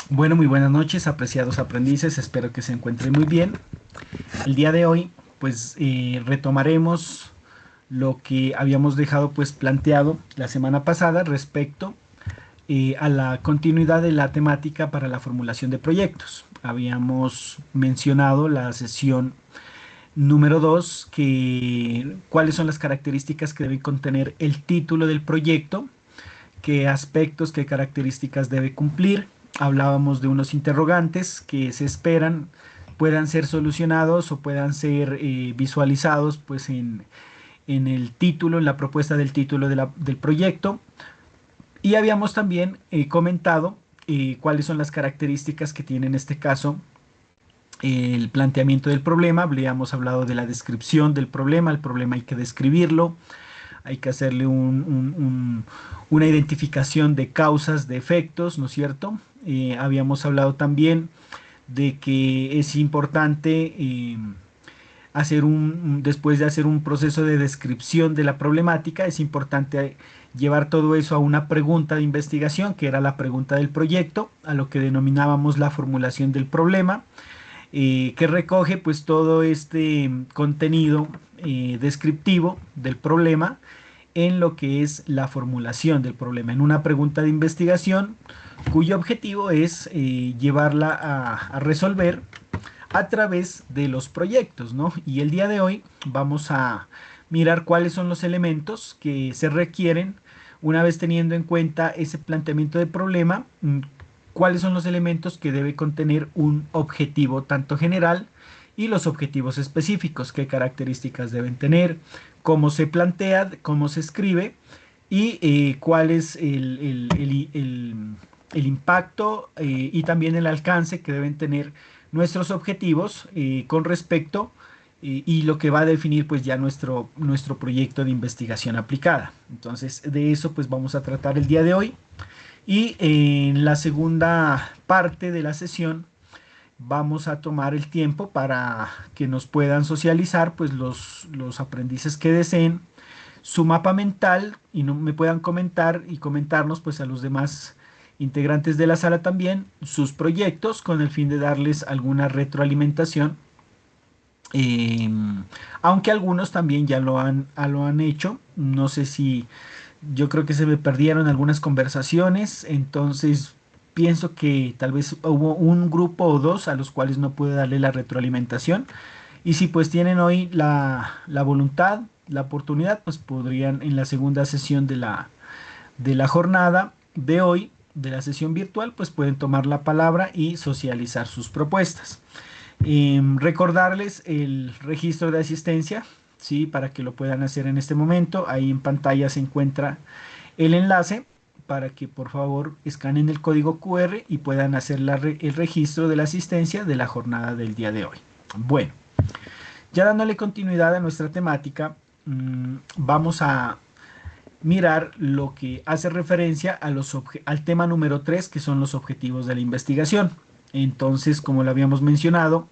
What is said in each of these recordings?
Bueno, muy buenas noches, apreciados aprendices, espero que se encuentren muy bien. El día de hoy, pues retomaremos lo que habíamos dejado pues planteado la semana pasada respecto a la continuidad de la temática para la formulación de proyectos. Habíamos mencionado la sesión número 2, que cuáles son las características que debe contener el título del proyecto, qué aspectos, qué características debe cumplir. Hablábamos de unos interrogantes que se esperan puedan ser solucionados o puedan ser visualizados pues en el título, en la propuesta del título del proyecto. Y habíamos también comentado cuáles son las características que tiene en este caso el planteamiento del problema. Habíamos hablado de la descripción del problema, el problema hay que describirlo, hay que hacerle una identificación de causas, de efectos, ¿no es cierto? Habíamos hablado también de que es importante después de hacer un proceso de descripción de la problemática, es importante llevar todo eso a una pregunta de investigación, que era la pregunta del proyecto, a lo que denominábamos la formulación del problema, que recoge pues todo este contenido descriptivo del problema en lo que es la formulación del problema, en una pregunta de investigación cuyo objetivo es llevarla a resolver a través de los proyectos, ¿no? Y el día de hoy vamos a mirar cuáles son los elementos que se requieren una vez teniendo en cuenta ese planteamiento de problema, cuáles son los elementos que debe contener un objetivo tanto general y los objetivos específicos, qué características deben tener, cómo se plantea, cómo se escribe y cuál es el impacto y también el alcance que deben tener nuestros objetivos con respecto y lo que va a definir pues ya nuestro proyecto de investigación aplicada. Entonces de eso pues vamos a tratar el día de hoy y en la segunda parte de la sesión vamos a tomar el tiempo para que nos puedan socializar pues los aprendices que deseen su mapa mental y no me puedan comentar y comentarnos pues a los demás integrantes de la sala también sus proyectos con el fin de darles alguna retroalimentación. Eh, Aunque algunos también ya lo han hecho, no sé si yo creo que se me perdieron algunas conversaciones, entonces pienso que tal vez hubo un grupo o dos a los cuales no pude darle la retroalimentación. Y si pues tienen hoy la voluntad, la oportunidad, pues podrían en la segunda sesión de la jornada de hoy, de la sesión virtual, pues pueden tomar la palabra y socializar sus propuestas. Recordarles el registro de asistencia, ¿sí? Para que lo puedan hacer en este momento. Ahí en pantalla se encuentra el enlace para que por favor escaneen el código QR y puedan hacer el registro de la asistencia de la jornada del día de hoy. Bueno, ya dándole continuidad a nuestra temática, vamos a mirar lo que hace referencia al tema número 3, que son los objetivos de la investigación. Entonces, como lo habíamos mencionado,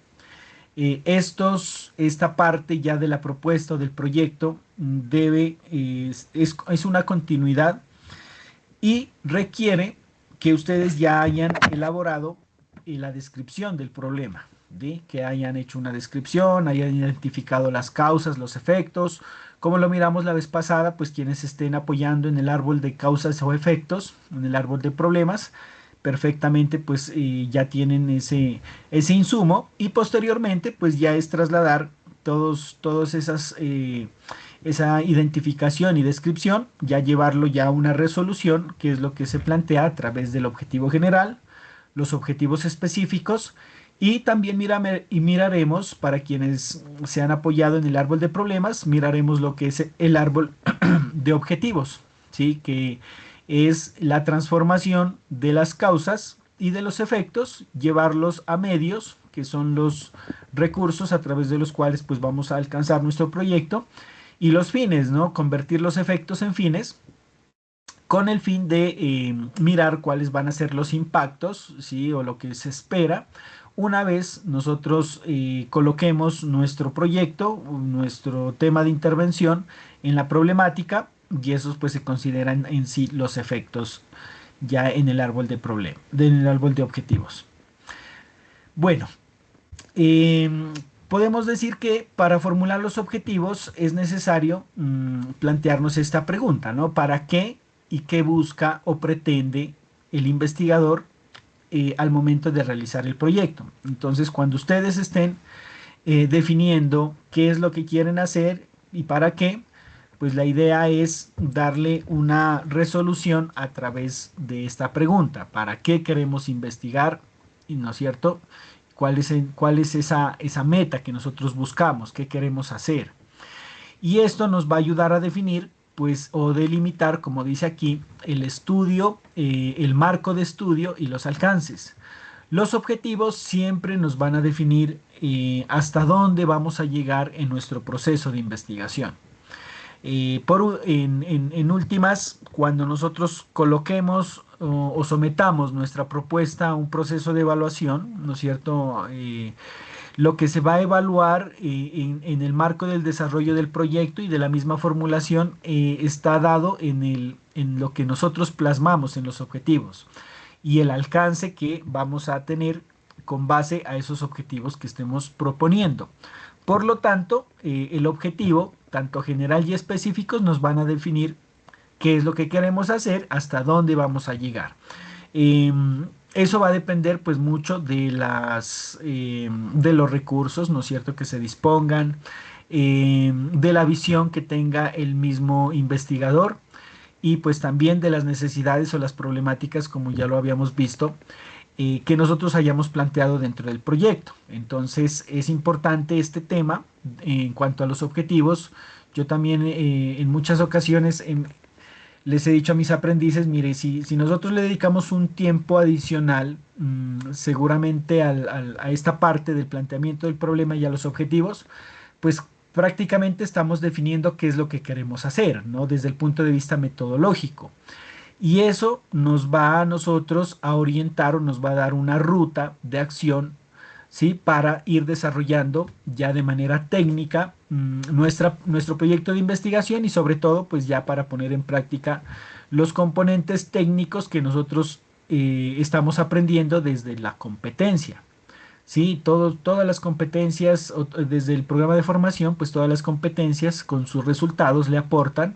esta parte ya de la propuesta o del proyecto es una continuidad y requiere que ustedes ya hayan elaborado la descripción del problema, ¿sí? Que hayan hecho una descripción, hayan identificado las causas, los efectos. Como lo miramos la vez pasada, pues quienes estén apoyando en el árbol de causas o efectos, en el árbol de problemas, perfectamente pues ya tienen ese insumo y posteriormente pues ya es trasladar todos esa identificación y descripción, ya llevarlo ya a una resolución, que es lo que se plantea a través del objetivo general, los objetivos específicos y también miraremos para quienes se han apoyado en el árbol de problemas, miraremos lo que es el árbol de objetivos, ¿sí? Que es la transformación de las causas y de los efectos, llevarlos a medios, que son los recursos a través de los cuales pues vamos a alcanzar nuestro proyecto, y los fines, ¿no? Convertir los efectos en fines con el fin de mirar cuáles van a ser los impactos, ¿sí? O lo que se espera una vez nosotros coloquemos nuestro proyecto, nuestro tema de intervención en la problemática y esos pues se consideran en sí los efectos ya en el árbol en el árbol de objetivos. Bueno, eh, podemos decir que para formular los objetivos es necesario plantearnos esta pregunta, ¿no? ¿Para qué y qué busca o pretende el investigador al momento de realizar el proyecto? Entonces, cuando ustedes estén definiendo qué es lo que quieren hacer y para qué, pues la idea es darle una resolución a través de esta pregunta. ¿Para qué queremos investigar? ¿Y no es cierto? Cuál es esa meta que nosotros buscamos? ¿Qué queremos hacer? Y esto nos va a ayudar a definir, pues, o delimitar, como dice aquí, el estudio, el marco de estudio y los alcances. Los objetivos siempre nos van a definir hasta dónde vamos a llegar en nuestro proceso de investigación. En últimas, cuando nosotros coloquemos o sometamos nuestra propuesta a un proceso de evaluación, ¿no es cierto? Lo que se va a evaluar en el marco del desarrollo del proyecto y de la misma formulación está dado en lo que nosotros plasmamos en los objetivos y el alcance que vamos a tener con base a esos objetivos que estemos proponiendo. Por lo tanto, el objetivo, tanto general y específicos, nos van a definir qué es lo que queremos hacer, hasta dónde vamos a llegar. Eh, Eso va a depender pues mucho de los recursos, ¿no es cierto?, que se dispongan, de la visión que tenga el mismo investigador y pues también de las necesidades o las problemáticas, como ya lo habíamos visto, que nosotros hayamos planteado dentro del proyecto. Entonces es importante este tema en cuanto a los objetivos. Yo también en muchas ocasiones les he dicho a mis aprendices, mire, si nosotros le dedicamos un tiempo adicional, seguramente a esta parte del planteamiento del problema y a los objetivos, pues prácticamente estamos definiendo qué es lo que queremos hacer, ¿no? Desde el punto de vista metodológico. Y eso nos va a nosotros a orientar o nos va a dar una ruta de acción, ¿sí? Para ir desarrollando ya de manera técnica nuestro proyecto de investigación y sobre todo pues ya para poner en práctica los componentes técnicos que nosotros estamos aprendiendo desde la competencia. Sí, todas las competencias, desde el programa de formación, pues todas las competencias con sus resultados le aportan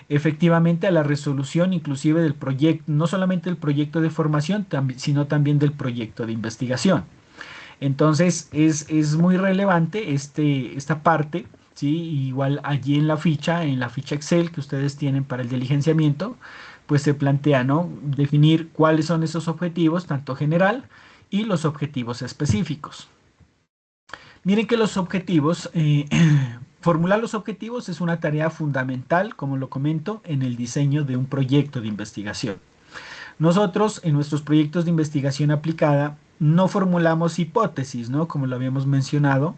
efectivamente a la resolución inclusive del proyecto, no solamente del proyecto de formación, sino también del proyecto de investigación. Entonces es muy relevante esta parte, ¿sí? Igual allí en la ficha Excel que ustedes tienen para el diligenciamiento, pues se plantea, ¿no? Definir cuáles son esos objetivos, tanto general y los objetivos específicos. Miren que los objetivos, formular los objetivos es una tarea fundamental, como lo comento, en el diseño de un proyecto de investigación. Nosotros en nuestros proyectos de investigación aplicada no formulamos hipótesis, ¿no? Como lo habíamos mencionado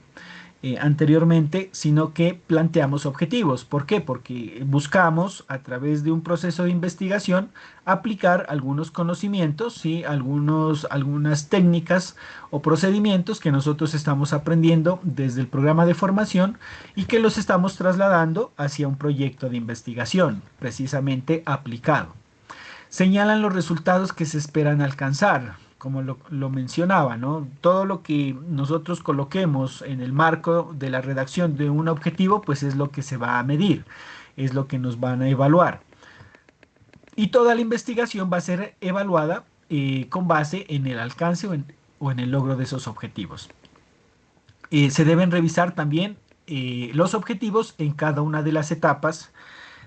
anteriormente, sino que planteamos objetivos. ¿Por qué? Porque buscamos a través de un proceso de investigación aplicar algunos conocimientos, ¿sí? Algunas técnicas o procedimientos que nosotros estamos aprendiendo desde el programa de formación y que los estamos trasladando hacia un proyecto de investigación, precisamente aplicado. Señalan los resultados que se esperan alcanzar, como lo mencionaba, ¿no? Todo lo que nosotros coloquemos en el marco de la redacción de un objetivo, pues es lo que se va a medir, es lo que nos van a evaluar. Y toda la investigación va a ser evaluada con base en el alcance o en el logro de esos objetivos. Se deben revisar también los objetivos en cada una de las etapas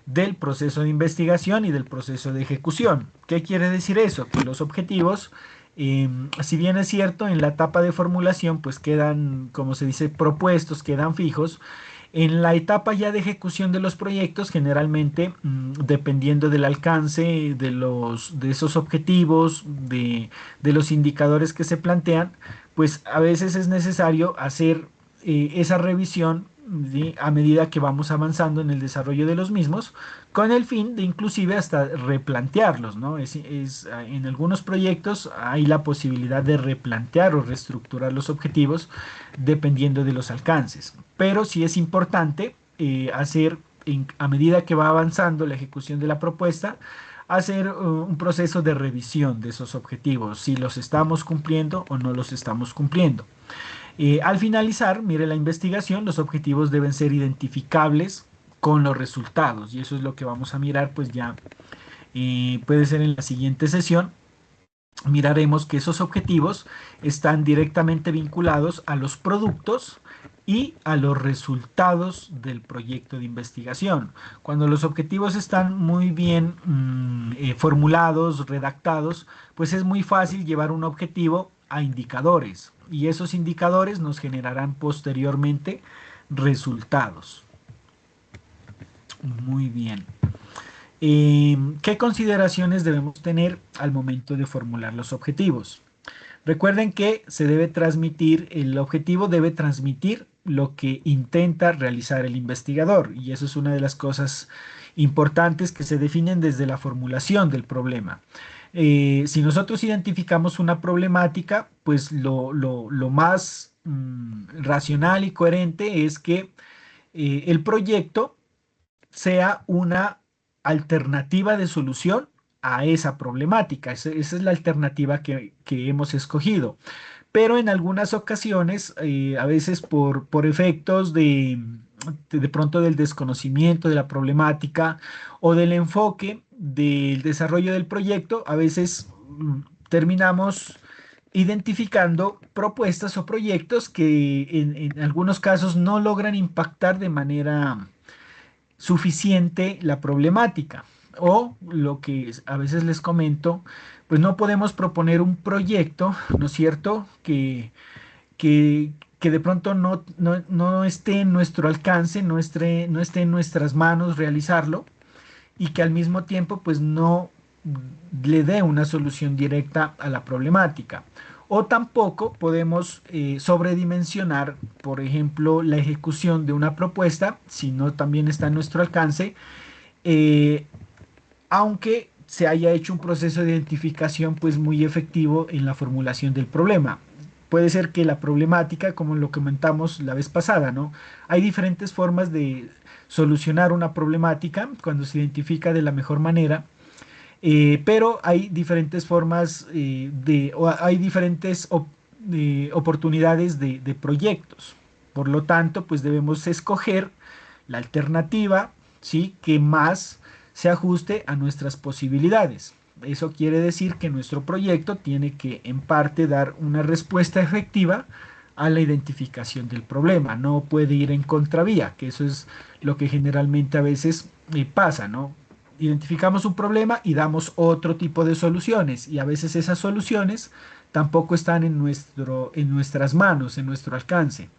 del proceso de investigación y del proceso de ejecución. ¿Qué quiere decir eso? Que los objetivos, si bien es cierto, en la etapa de formulación, pues quedan, como se dice, propuestos, quedan fijos. En la etapa ya de ejecución de los proyectos, generalmente, dependiendo del alcance de esos objetivos, de los indicadores que se plantean, pues a veces es necesario hacer esa revisión, ¿sí? A medida que vamos avanzando en el desarrollo de los mismos, con el fin de inclusive hasta replantearlos, ¿no? En algunos proyectos hay la posibilidad de replantear o reestructurar los objetivos dependiendo de los alcances, pero sí es importante hacer a medida que va avanzando la ejecución de la propuesta, hacer un proceso de revisión de esos objetivos, si los estamos cumpliendo o no los estamos cumpliendo. Al finalizar, mire la investigación, los objetivos deben ser identificables con los resultados y eso es lo que vamos a mirar pues ya puede ser en la siguiente sesión. Miraremos que esos objetivos están directamente vinculados a los productos y a los resultados del proyecto de investigación. Cuando los objetivos están muy bien formulados, redactados, pues es muy fácil llevar un objetivo a indicadores y esos indicadores nos generarán posteriormente resultados. Muy bien. ¿Qué consideraciones debemos tener al momento de formular los objetivos? Recuerden que se debe transmitir, el objetivo debe transmitir lo que intenta realizar el investigador y eso es una de las cosas importantes que se definen desde la formulación del problema. Si nosotros identificamos una problemática, pues lo más racional y coherente es que el proyecto sea una alternativa de solución a esa problemática. Esa es la alternativa que hemos escogido. Pero en algunas ocasiones, a veces por efectos de pronto del desconocimiento de la problemática o del enfoque del desarrollo del proyecto, a veces terminamos identificando propuestas o proyectos que en algunos casos no logran impactar de manera suficiente la problemática. O lo que a veces les comento, pues no podemos proponer un proyecto, ¿no es cierto?, que de pronto no esté en nuestro alcance, no esté en nuestras manos realizarlo y que al mismo tiempo pues no le dé una solución directa a la problemática. O tampoco podemos sobredimensionar, por ejemplo, la ejecución de una propuesta, si no también está en nuestro alcance, eh, aunque se haya hecho un proceso de identificación pues muy efectivo en la formulación del problema. Puede ser que la problemática, como lo comentamos la vez pasada, ¿no? Hay diferentes formas de solucionar una problemática cuando se identifica de la mejor manera, pero hay diferentes formas o hay diferentes oportunidades de proyectos. Por lo tanto, pues debemos escoger la alternativa, ¿sí?, que más se ajuste a nuestras posibilidades. Eso quiere decir que nuestro proyecto tiene que en parte dar una respuesta efectiva a la identificación del problema. No puede ir en contravía, que eso es lo que generalmente a veces pasa, ¿no? Identificamos un problema y damos otro tipo de soluciones y a veces esas soluciones tampoco están en nuestras manos, en nuestro alcance.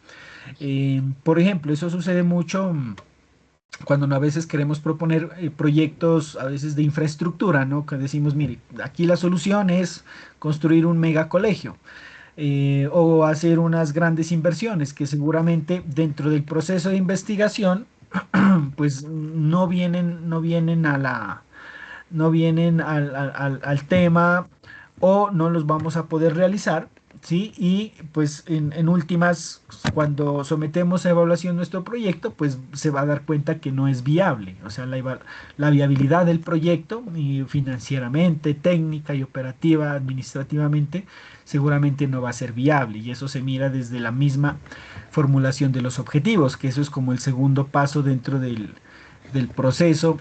Por ejemplo, eso sucede mucho cuando a veces queremos proponer proyectos a veces de infraestructura, ¿no? Que decimos, mire, aquí la solución es construir un megacolegio o hacer unas grandes inversiones que seguramente dentro del proceso de investigación pues no vienen al tema o no los vamos a poder realizar, ¿sí? Y pues en últimas, cuando sometemos a evaluación nuestro proyecto, pues se va a dar cuenta que no es viable, o sea, la viabilidad del proyecto y financieramente, técnica y operativa, administrativamente, seguramente no va a ser viable y eso se mira desde la misma formulación de los objetivos, que eso es como el segundo paso dentro del proceso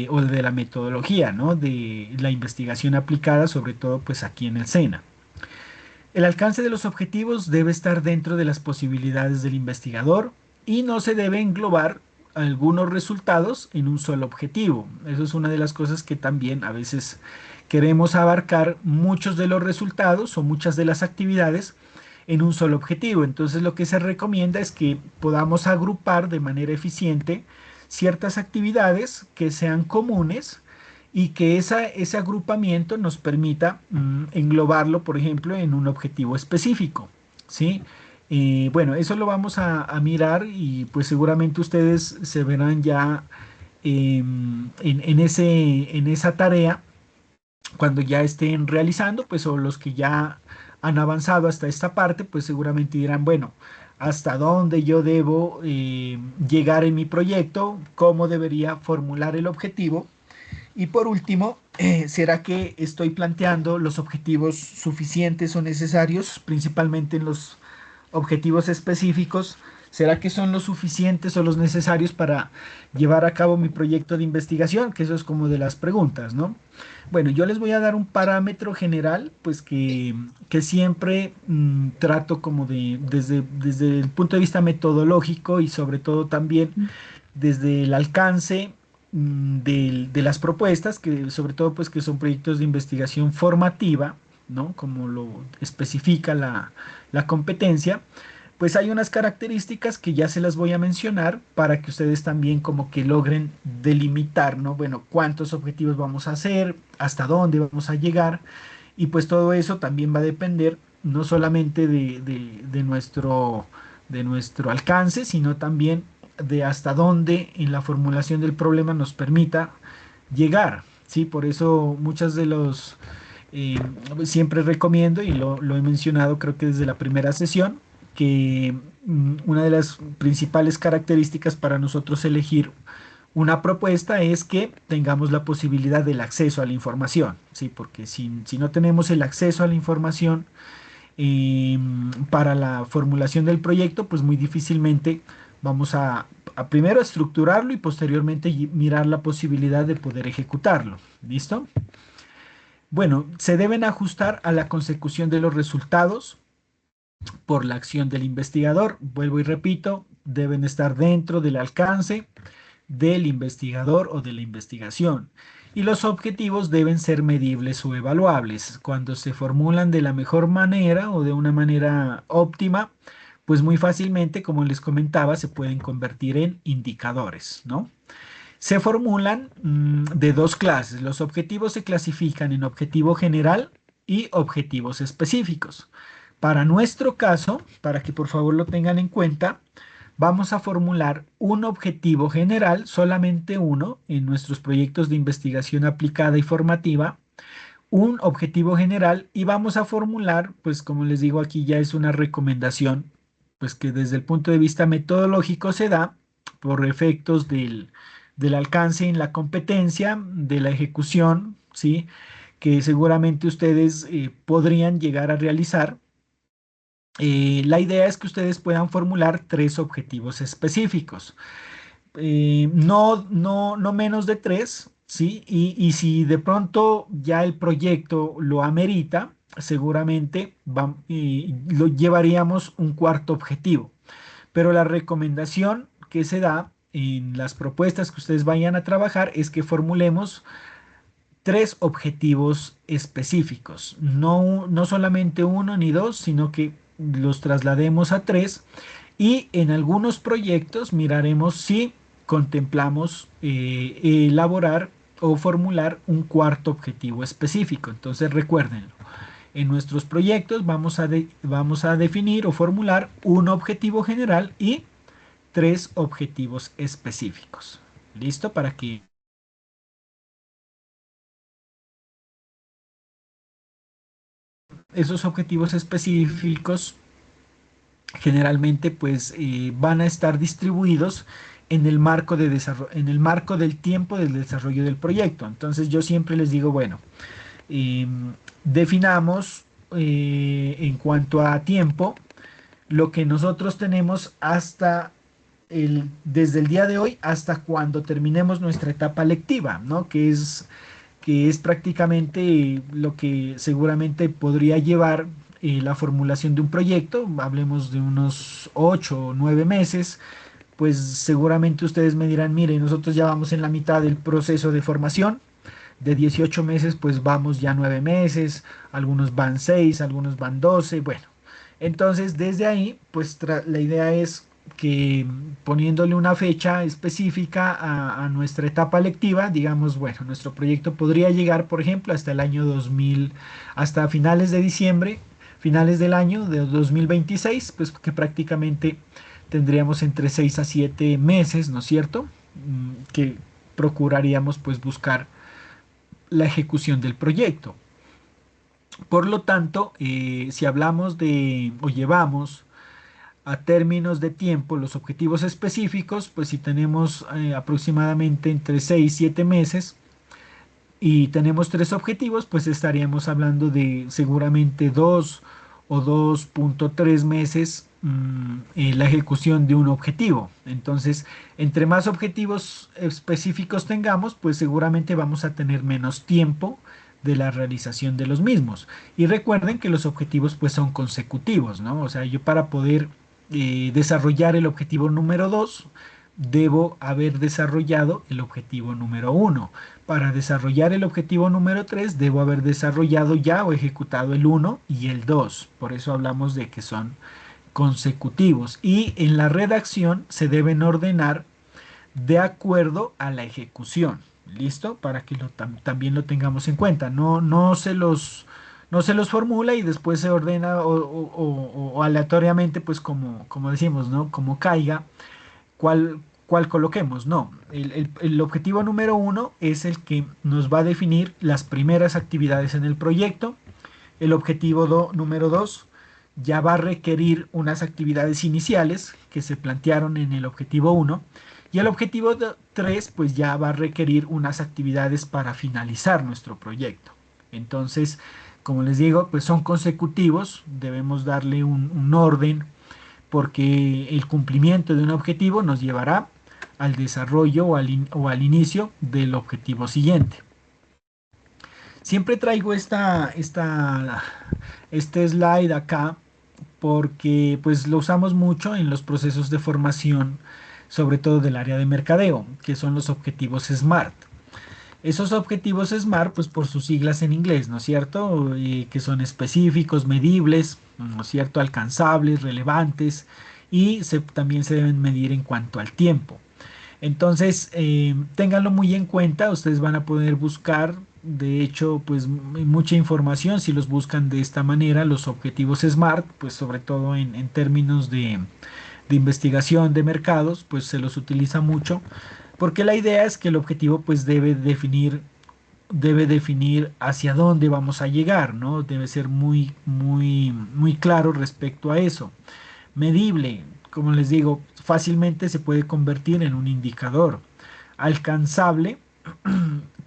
o de la metodología, ¿no?, de la investigación aplicada, sobre todo pues aquí en el SENA. El alcance de los objetivos debe estar dentro de las posibilidades del investigador y no se debe englobar algunos resultados en un solo objetivo. Eso es una de las cosas que también a veces queremos abarcar muchos de los resultados o muchas de las actividades en un solo objetivo. Entonces lo que se recomienda es que podamos agrupar de manera eficiente ciertas actividades que sean comunes y que ese agrupamiento nos permita englobarlo, por ejemplo, en un objetivo específico, ¿sí? Bueno, eso lo vamos a mirar y pues seguramente ustedes se verán ya en esa tarea cuando ya estén realizando, pues o los que ya han avanzado hasta esta parte, pues seguramente dirán, bueno, hasta dónde yo debo llegar en mi proyecto, cómo debería formular el objetivo Y por último, ¿será que estoy planteando los objetivos suficientes o necesarios, principalmente en los objetivos específicos? ¿Será que son los suficientes o los necesarios para llevar a cabo mi proyecto de investigación? Que eso es como de las preguntas, ¿no? Bueno, yo les voy a dar un parámetro general, pues que siempre trato como desde el punto de vista metodológico y sobre todo también desde el alcance de las propuestas, que sobre todo pues que son proyectos de investigación formativa, ¿no? Como lo especifica la competencia, pues hay unas características que ya se las voy a mencionar para que ustedes también como que logren delimitar, ¿no? Bueno, cuántos objetivos vamos a hacer, hasta dónde vamos a llegar, y pues todo eso también va a depender no solamente de nuestro alcance, sino también de hasta dónde en la formulación del problema nos permita llegar, ¿sí? Por eso muchas de los, eh, siempre recomiendo, y lo he mencionado creo que desde la primera sesión, que una de las principales características para nosotros elegir una propuesta es que tengamos la posibilidad del acceso a la información, ¿sí? Porque si no tenemos el acceso a la información para la formulación del proyecto, pues muy difícilmente vamos a primero estructurarlo y posteriormente mirar la posibilidad de poder ejecutarlo. ¿Listo? Bueno, se deben ajustar a la consecución de los resultados por la acción del investigador. Vuelvo y repito, deben estar dentro del alcance del investigador o de la investigación. Y los objetivos deben ser medibles o evaluables. Cuando se formulan de la mejor manera o de una manera óptima, pues muy fácilmente, como les comentaba, se pueden convertir en indicadores, ¿no? Se formulan de dos clases. Los objetivos se clasifican en objetivo general y objetivos específicos. Para nuestro caso, para que por favor lo tengan en cuenta, vamos a formular un objetivo general, solamente uno, en nuestros proyectos de investigación aplicada y formativa, un objetivo general, y vamos a formular, pues como les digo aquí ya es una recomendación, pues que desde el punto de vista metodológico se da por efectos del alcance en la competencia, de la ejecución, ¿sí? Que seguramente ustedes podrían llegar a realizar. La idea es que ustedes puedan formular tres objetivos específicos, no menos de tres, ¿sí? Y si de pronto ya el proyecto lo amerita, seguramente lo llevaríamos un cuarto objetivo. Pero la recomendación que se da en las propuestas que ustedes vayan a trabajar es que formulemos tres objetivos específicos, no solamente uno ni dos, sino que los traslademos a tres, y en algunos proyectos miraremos si contemplamos elaborar o formular un cuarto objetivo específico. Entonces recuérdenlo, en nuestros proyectos vamos a definir o formular un objetivo general y tres objetivos específicos. ¿Listo? Para que esos objetivos específicos generalmente pues van a estar distribuidos en el marco de en el marco del tiempo del desarrollo del proyecto. Entonces yo siempre les digo, bueno, eh, definamos en cuanto a tiempo lo que nosotros tenemos hasta desde el día de hoy hasta cuando terminemos nuestra etapa lectiva, ¿no? Que es prácticamente lo que seguramente podría llevar la formulación de un proyecto. Hablemos de unos 8 o 9 meses, pues seguramente ustedes me dirán, mire, nosotros ya vamos en la mitad del proceso de formación. De 18 meses, pues vamos ya 9 meses, algunos van 6, algunos van 12, bueno. Entonces, desde ahí, pues la idea es que poniéndole una fecha específica a nuestra etapa lectiva, digamos, bueno, nuestro proyecto podría llegar, por ejemplo, hasta el año 2000, hasta finales de diciembre, finales del año de 2026, pues que prácticamente tendríamos entre 6 a 7 meses, ¿no es cierto? Que procuraríamos pues buscar la ejecución del proyecto. Por lo tanto, si hablamos de o llevamos a términos de tiempo los objetivos específicos, pues si tenemos aproximadamente entre 6 y 7 meses, y tenemos 3 objetivos, pues estaríamos hablando de seguramente 2 o 2.3 meses en la ejecución de un objetivo. Entonces, entre más objetivos específicos tengamos, pues seguramente vamos a tener menos tiempo de la realización de los mismos. Y recuerden que los objetivos pues son consecutivos, ¿no? O sea, yo para poder desarrollar el objetivo número 2 debo haber desarrollado el objetivo número 1. Para desarrollar el objetivo número 3 debo haber desarrollado ya o ejecutado el 1 y el 2. Por eso hablamos de que son consecutivos. Y en la redacción se deben ordenar de acuerdo a la ejecución. ¿Listo? Para que también lo tengamos en cuenta. No se los formula y después se ordena o aleatoriamente, pues como decimos, ¿no? Como caiga, cuál coloquemos. No, el objetivo número 1 es el que nos va a definir las primeras actividades en el proyecto. El objetivo número 2 ya va a requerir unas actividades iniciales que se plantearon en el objetivo 1. Y el objetivo 3 pues ya va a requerir unas actividades para finalizar nuestro proyecto. Entonces, como les digo, pues son consecutivos, debemos darle un orden porque el cumplimiento de un objetivo nos llevará al desarrollo o al inicio del objetivo siguiente. Siempre traigo este slide acá porque pues lo usamos mucho en los procesos de formación, sobre todo del área de mercadeo, que son los objetivos SMART. Esos objetivos SMART, pues por sus siglas en inglés, ¿no es cierto? Que son específicos, medibles, ¿no es cierto? Alcanzables, relevantes y también se deben medir en cuanto al tiempo. Entonces, ténganlo muy en cuenta, ustedes van a poder buscar, de hecho, pues mucha información si los buscan de esta manera, los objetivos SMART, pues sobre todo en términos de investigación de mercados, pues se los utiliza mucho, porque la idea es que el objetivo pues debe definir hacia dónde vamos a llegar, ¿no? Debe ser muy claro respecto a eso. Medible, como les digo, fácilmente se puede convertir en un indicador. Alcanzable,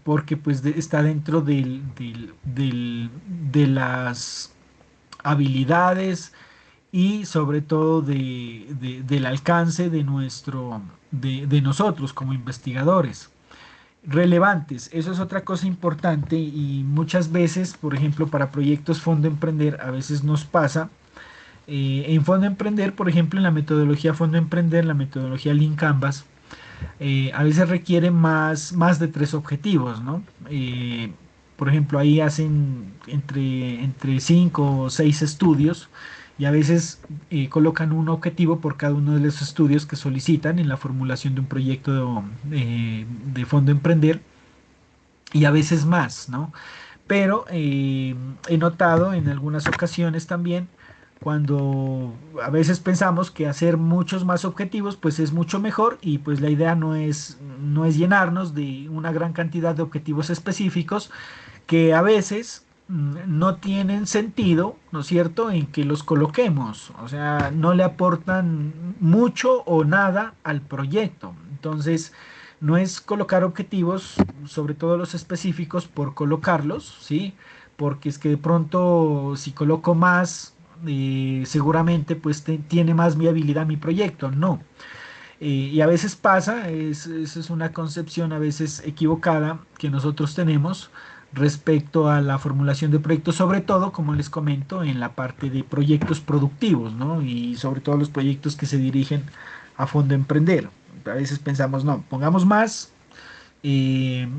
porque pues está dentro de las habilidades y sobre todo del alcance de nosotros como investigadores. Relevantes, eso es otra cosa importante y muchas veces, por ejemplo, para proyectos Fondo Emprender, a veces nos pasa en Fondo Emprender, por ejemplo, en la metodología Fondo Emprender, la metodología Lean Canvas, a veces requiere más de 3 objetivos, ¿no? Por ejemplo, ahí hacen entre 5 o 6 estudios y a veces colocan un objetivo por cada uno de los estudios que solicitan en la formulación de un proyecto de Fondo Emprender y a veces más, ¿no? Pero he notado en algunas ocasiones también cuando a veces pensamos que hacer muchos más objetivos pues es mucho mejor y pues la idea no es llenarnos de una gran cantidad de objetivos específicos que a veces no tienen sentido, ¿no es cierto?, en que los coloquemos, o sea, no le aportan mucho o nada al proyecto. Entonces, no es colocar objetivos, sobre todo los específicos, por colocarlos, ¿sí? Porque es que de pronto si coloco más, seguramente pues tiene más viabilidad mi proyecto. No. Y a veces pasa, esa es una concepción a veces equivocada que nosotros tenemos respecto a la formulación de proyectos, sobre todo, como les comento, en la parte de proyectos productivos, ¿no? Y sobre todo los proyectos que se dirigen a Fondo Emprender. A veces pensamos, no, pongamos más, eh,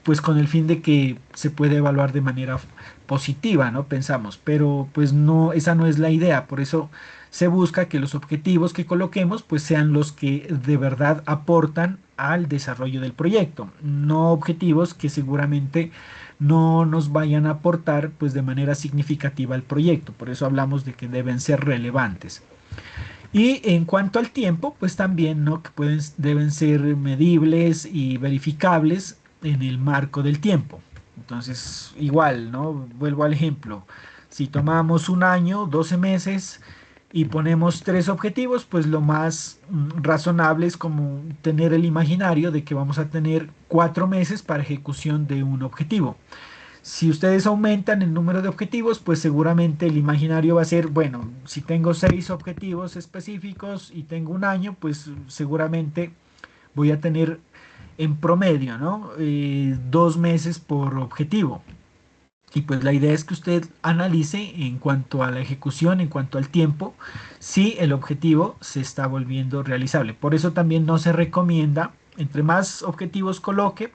pues con el fin de que se pueda evaluar de manera positiva, ¿no? Pensamos, pero pues no, esa no es la idea, por eso se busca que los objetivos que coloquemos pues sean los que de verdad aportan al desarrollo del proyecto, no objetivos que seguramente no nos vayan a aportar pues de manera significativa al proyecto, por eso hablamos de que deben ser relevantes. Y en cuanto al tiempo, pues también, ¿no? Que deben ser medibles y verificables en el marco del tiempo. Entonces, igual, ¿no? Vuelvo al ejemplo. Si tomamos un año, 12 meses, y ponemos 3 objetivos, pues lo más razonable es como tener el imaginario de que vamos a tener 4 meses para ejecución de un objetivo. Si ustedes aumentan el número de objetivos, pues seguramente el imaginario va a ser, bueno, si tengo 6 objetivos específicos y tengo un año, pues seguramente voy a tener en promedio, ¿no? 2 meses por objetivo. Y pues la idea es que usted analice en cuanto a la ejecución, en cuanto al tiempo, si el objetivo se está volviendo realizable. Por eso también no se recomienda, entre más objetivos coloque,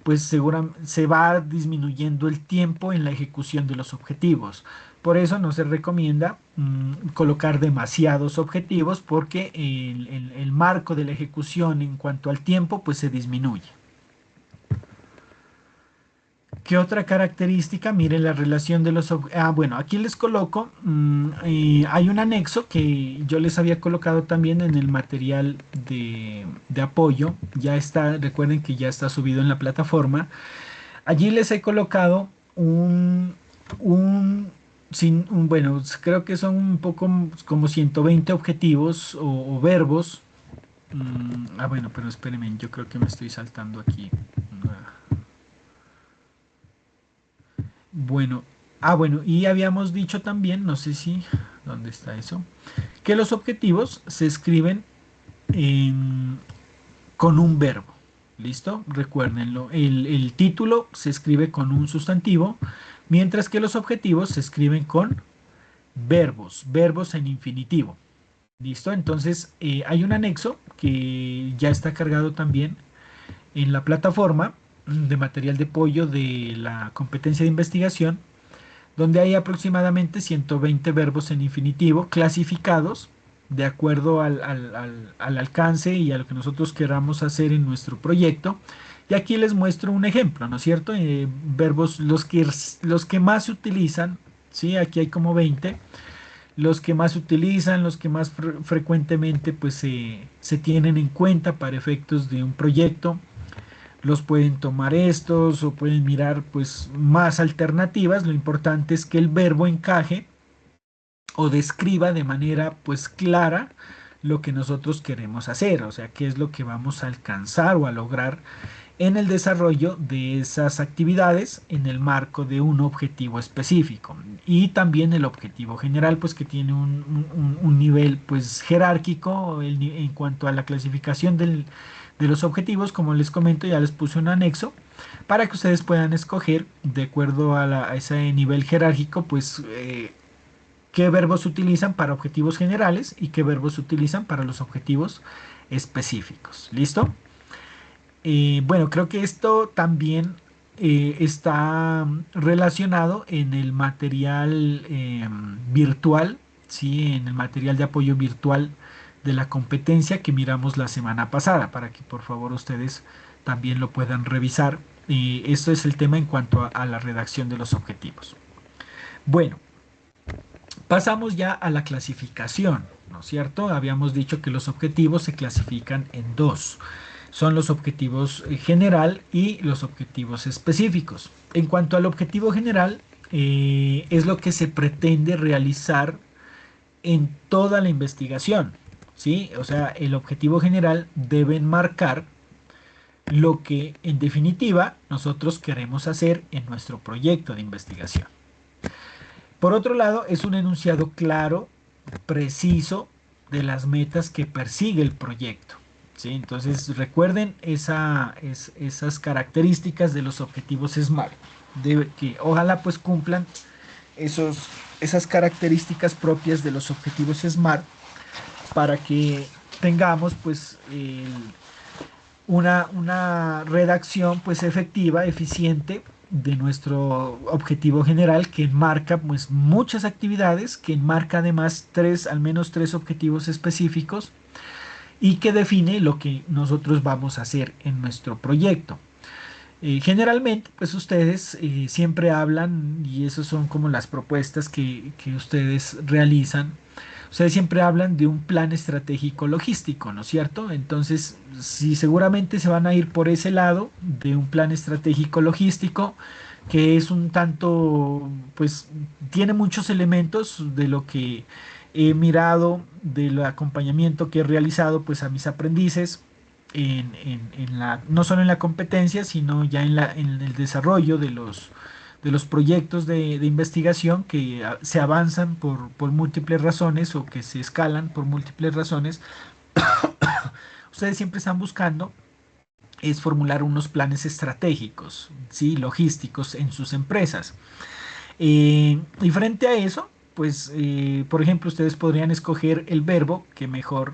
pues seguramente se va disminuyendo el tiempo en la ejecución de los objetivos. Por eso no se recomienda colocar demasiados objetivos porque el marco de la ejecución en cuanto al tiempo pues se disminuye. ¿Qué otra característica? Miren la relación de los... bueno, aquí les coloco, hay un anexo que yo les había colocado también en el material de apoyo. Ya está, recuerden que ya está subido en la plataforma. Allí les he colocado bueno, creo que son un poco como 120 objetivos o verbos. Bueno, pero espérenme, yo creo que me estoy saltando aquí. Bueno, bueno, y habíamos dicho también, no sé si, ¿dónde está eso? Que los objetivos se escriben en- con un verbo. ¿Listo? Recuérdenlo. El título se escribe con un sustantivo, mientras que los objetivos se escriben con verbos en infinitivo. ¿Listo? Entonces, hay un anexo que ya está cargado también en la plataforma de material de apoyo de la competencia de investigación, donde hay aproximadamente 120 verbos en infinitivo clasificados de acuerdo al alcance y a lo que nosotros queramos hacer en nuestro proyecto. Y aquí les muestro un ejemplo, ¿no es cierto? Verbos, los que más se utilizan, ¿sí? Aquí hay como 20, los que más se utilizan, los que más frecuentemente pues se tienen en cuenta para efectos de un proyecto. Los pueden tomar estos o pueden mirar pues más alternativas. Lo importante es que el verbo encaje o describa de manera pues clara lo que nosotros queremos hacer, o sea, qué es lo que vamos a alcanzar o a lograr en el desarrollo de esas actividades en el marco de un objetivo específico. Y también el objetivo general, pues que tiene un nivel pues jerárquico en cuanto a la clasificación de los objetivos. Como les comento, ya les puse un anexo para que ustedes puedan escoger de acuerdo a ese nivel jerárquico, pues qué verbos se utilizan para objetivos generales y qué verbos se utilizan para los objetivos específicos. ¿Listo? Bueno, creo que esto también está relacionado en el material virtual, ¿sí? En el material de apoyo virtual de la competencia que miramos la semana pasada, para que por favor ustedes también lo puedan revisar. Esto es el tema en cuanto a la redacción de los objetivos. Bueno, pasamos ya a la clasificación, ¿no es cierto? Habíamos dicho que los objetivos se clasifican en dos. Son los objetivos general y los objetivos específicos. En cuanto al objetivo general, es lo que se pretende realizar en toda la investigación, ¿sí? O sea, el objetivo general debe marcar lo que en definitiva nosotros queremos hacer en nuestro proyecto de investigación. Por otro lado, es un enunciado claro, preciso de las metas que persigue el proyecto. ¿Sí? Entonces recuerden esas características de los objetivos SMART, que ojalá pues cumplan esas características propias de los objetivos SMART para que tengamos pues una redacción pues efectiva, eficiente de nuestro objetivo general, que enmarca pues muchas actividades, que enmarca además al menos tres objetivos específicos y que define lo que nosotros vamos a hacer en nuestro proyecto. Generalmente, pues ustedes siempre hablan, y esas son como las propuestas que ustedes realizan. Ustedes siempre hablan de un plan estratégico logístico, ¿no es cierto? Entonces, si seguramente se van a ir por ese lado de un plan estratégico logístico, que es un tanto, pues tiene muchos elementos de lo que He mirado del acompañamiento que he realizado pues a mis aprendices no solo en la competencia, sino ya en el desarrollo de los proyectos de investigación que se avanzan por múltiples razones o que se escalan por múltiples razones. Ustedes siempre están buscando es formular unos planes estratégicos, ¿sí? Logísticos en sus empresas. Y frente a eso, pues, por ejemplo, ustedes podrían escoger el verbo que mejor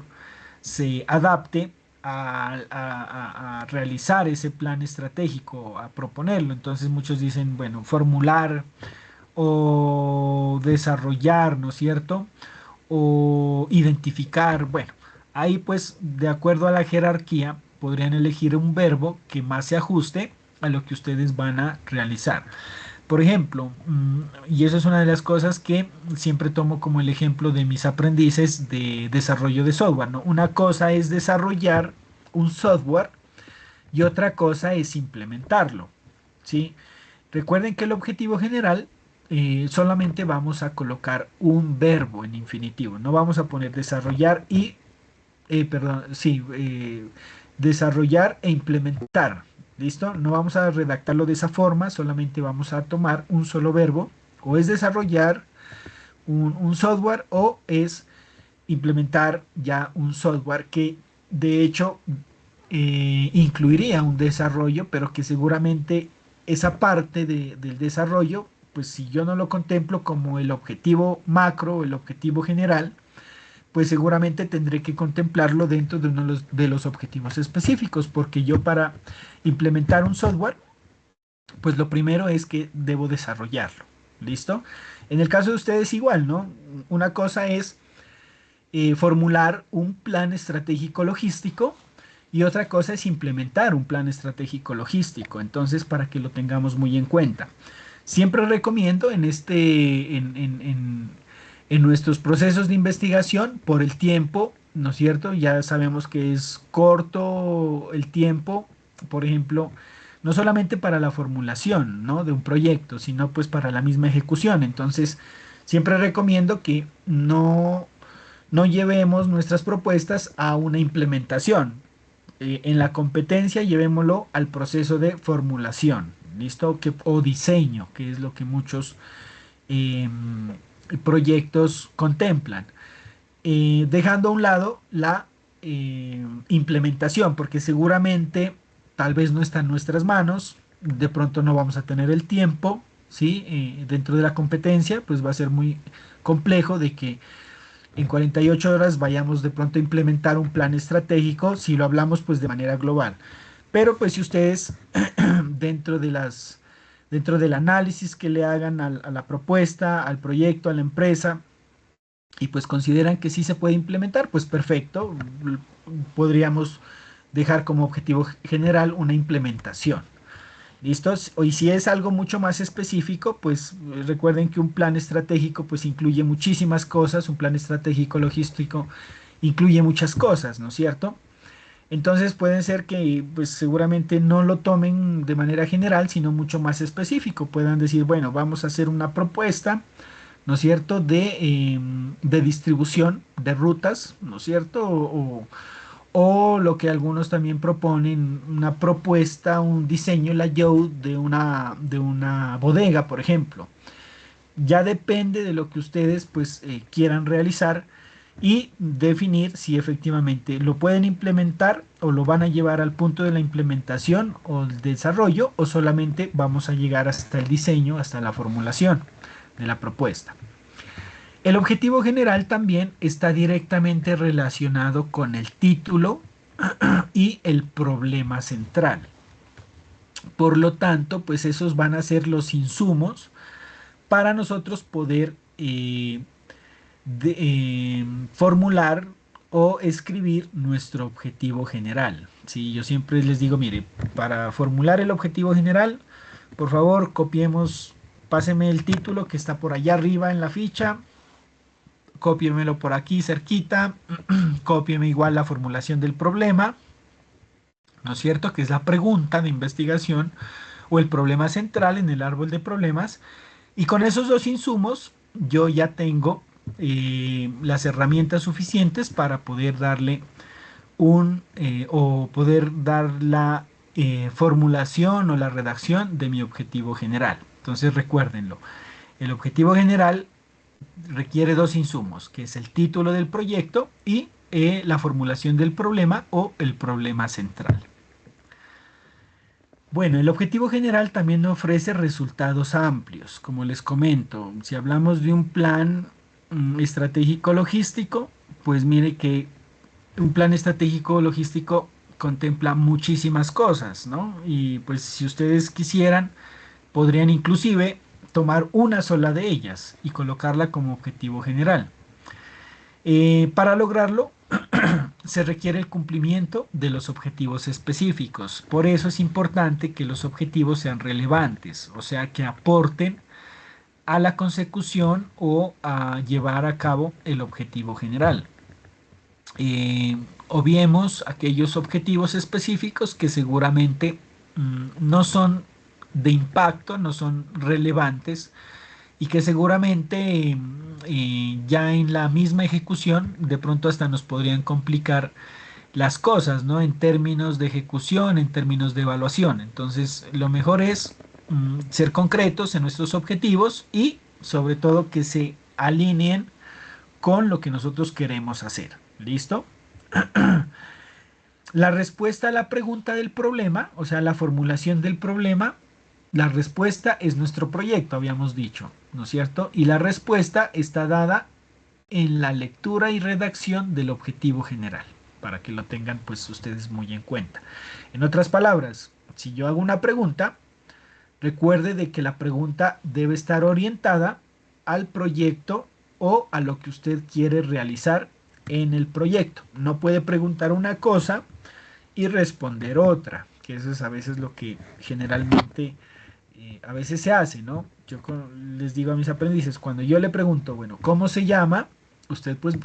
se adapte a realizar ese plan estratégico, a proponerlo. Entonces muchos dicen, bueno, formular o desarrollar, ¿no es cierto? O identificar, bueno, ahí pues de acuerdo a la jerarquía podrían elegir un verbo que más se ajuste a lo que ustedes van a realizar. Por ejemplo, y eso es una de las cosas que siempre tomo como el ejemplo de mis aprendices de desarrollo de software, ¿no? Una cosa es desarrollar un software y otra cosa es implementarlo, ¿sí? Recuerden que el objetivo general solamente vamos a colocar un verbo en infinitivo, no vamos a poner desarrollar y, perdón, sí, desarrollar e implementar. ¿Listo? No vamos a redactarlo de esa forma, solamente vamos a tomar un solo verbo, o es desarrollar un software o es implementar ya un software que de hecho incluiría un desarrollo, pero que seguramente esa parte del desarrollo, pues si yo no lo contemplo como el objetivo macro o el objetivo general, pues seguramente tendré que contemplarlo dentro de uno de los objetivos específicos, porque yo para implementar un software, pues lo primero es que debo desarrollarlo. ¿Listo? En el caso de ustedes igual, ¿no? Una cosa es formular un plan estratégico logístico y otra cosa es implementar un plan estratégico logístico. Entonces, para que lo tengamos muy en cuenta. Siempre recomiendo en nuestros procesos de investigación, por el tiempo, ¿no es cierto? Ya sabemos que es corto el tiempo, por ejemplo, no solamente para la formulación, ¿no? De un proyecto, sino pues para la misma ejecución. Entonces, siempre recomiendo que no llevemos nuestras propuestas a una implementación. En la competencia llevémoslo al proceso de formulación, ¿listo? O diseño, que es lo que muchos eh, proyectos contemplan. Dejando a un lado la implementación, porque seguramente tal vez no está en nuestras manos, de pronto no vamos a tener el tiempo, ¿sí? Dentro de la competencia, pues va a ser muy complejo de que en 48 horas vayamos de pronto a implementar un plan estratégico si lo hablamos pues de manera global. Pero pues si ustedes dentro de dentro del análisis que le hagan a la propuesta, al proyecto, a la empresa, y pues consideran que sí se puede implementar, pues perfecto, podríamos dejar como objetivo general una implementación. ¿Listos? Y si es algo mucho más específico, pues recuerden que un plan estratégico pues incluye muchísimas cosas, un plan estratégico logístico incluye muchas cosas, ¿no es cierto? Entonces pueden ser que pues seguramente no lo tomen de manera general, sino mucho más específico. Puedan decir, bueno, vamos a hacer una propuesta, ¿no es cierto?, de distribución de rutas, ¿no es cierto? O lo que algunos también proponen, una propuesta, un diseño, layout de una bodega, por ejemplo. Ya depende de lo que ustedes pues quieran realizar y definir si efectivamente lo pueden implementar o lo van a llevar al punto de la implementación o el desarrollo o solamente vamos a llegar hasta el diseño, hasta la formulación de la propuesta. El objetivo general también está directamente relacionado con el título y el problema central. Por lo tanto, pues esos van a ser los insumos para nosotros poder formular o escribir nuestro objetivo general. Sí, yo siempre les digo, mire, para formular el objetivo general, por favor, copiemos, páseme el título que está por allá arriba en la ficha, cópiemelo por aquí cerquita, cópieme igual la formulación del problema, ¿no es cierto? Que es la pregunta de investigación o el problema central en el árbol de problemas. Y con esos dos insumos yo ya tengo las herramientas suficientes para poder darle o poder dar la formulación o la redacción de mi objetivo general. Entonces recuérdenlo, el objetivo general requiere dos insumos, que es el título del proyecto y la formulación del problema o el problema central. Bueno, el objetivo general también ofrece resultados amplios. Como les comento, si hablamos de un plan estratégico logístico, pues mire que un plan estratégico logístico contempla muchísimas cosas, ¿no? Y pues si ustedes quisieran, podrían inclusive tomar una sola de ellas y colocarla como objetivo general. Para lograrlo, se requiere el cumplimiento de los objetivos específicos. Por eso es importante que los objetivos sean relevantes, o sea, que aporten a la consecución o a llevar a cabo el objetivo general. Obviemos aquellos objetivos específicos que seguramente no son de impacto, no son relevantes y que seguramente ya en la misma ejecución de pronto hasta nos podrían complicar las cosas, ¿no? En términos de ejecución, en términos de evaluación. Entonces, lo mejor es ser concretos en nuestros objetivos y sobre todo que se alineen con lo que nosotros queremos hacer. ¿Listo? La respuesta a la pregunta del problema, o sea, la formulación del problema, la respuesta es nuestro proyecto, habíamos dicho, ¿no es cierto? Y la respuesta está dada en la lectura y redacción del objetivo general, para que lo tengan pues ustedes muy en cuenta. En otras palabras, si yo hago una pregunta, recuerde de que la pregunta debe estar orientada al proyecto o a lo que usted quiere realizar en el proyecto. No puede preguntar una cosa y responder otra, que eso es a veces lo que generalmente a veces se hace, ¿no? Les digo a mis aprendices, cuando yo le pregunto, bueno, ¿cómo se llama? Usted pues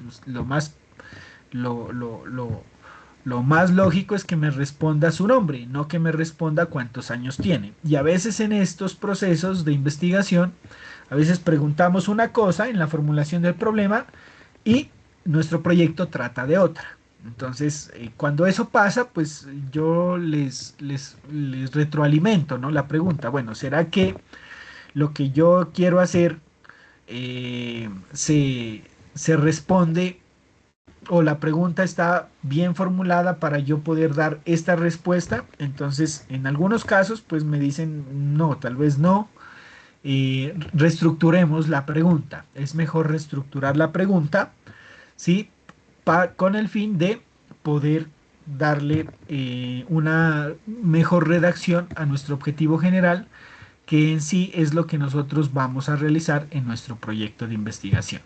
lo, lo, lo, lo más lógico es que me responda su nombre, no que me responda cuántos años tiene. Y a veces en estos procesos de investigación, a veces preguntamos una cosa en la formulación del problema y nuestro proyecto trata de otra. Entonces, cuando eso pasa, pues yo les retroalimento, ¿no? La pregunta, bueno, ¿será que lo que yo quiero hacer eh, se, se responde o la pregunta está bien formulada para yo poder dar esta respuesta? Entonces, en algunos casos, pues me dicen, no, tal vez no. Reestructuremos la pregunta. Es mejor reestructurar la pregunta, ¿sí? Con el fin de poder darle una mejor redacción a nuestro objetivo general, que en sí es lo que nosotros vamos a realizar en nuestro proyecto de investigación.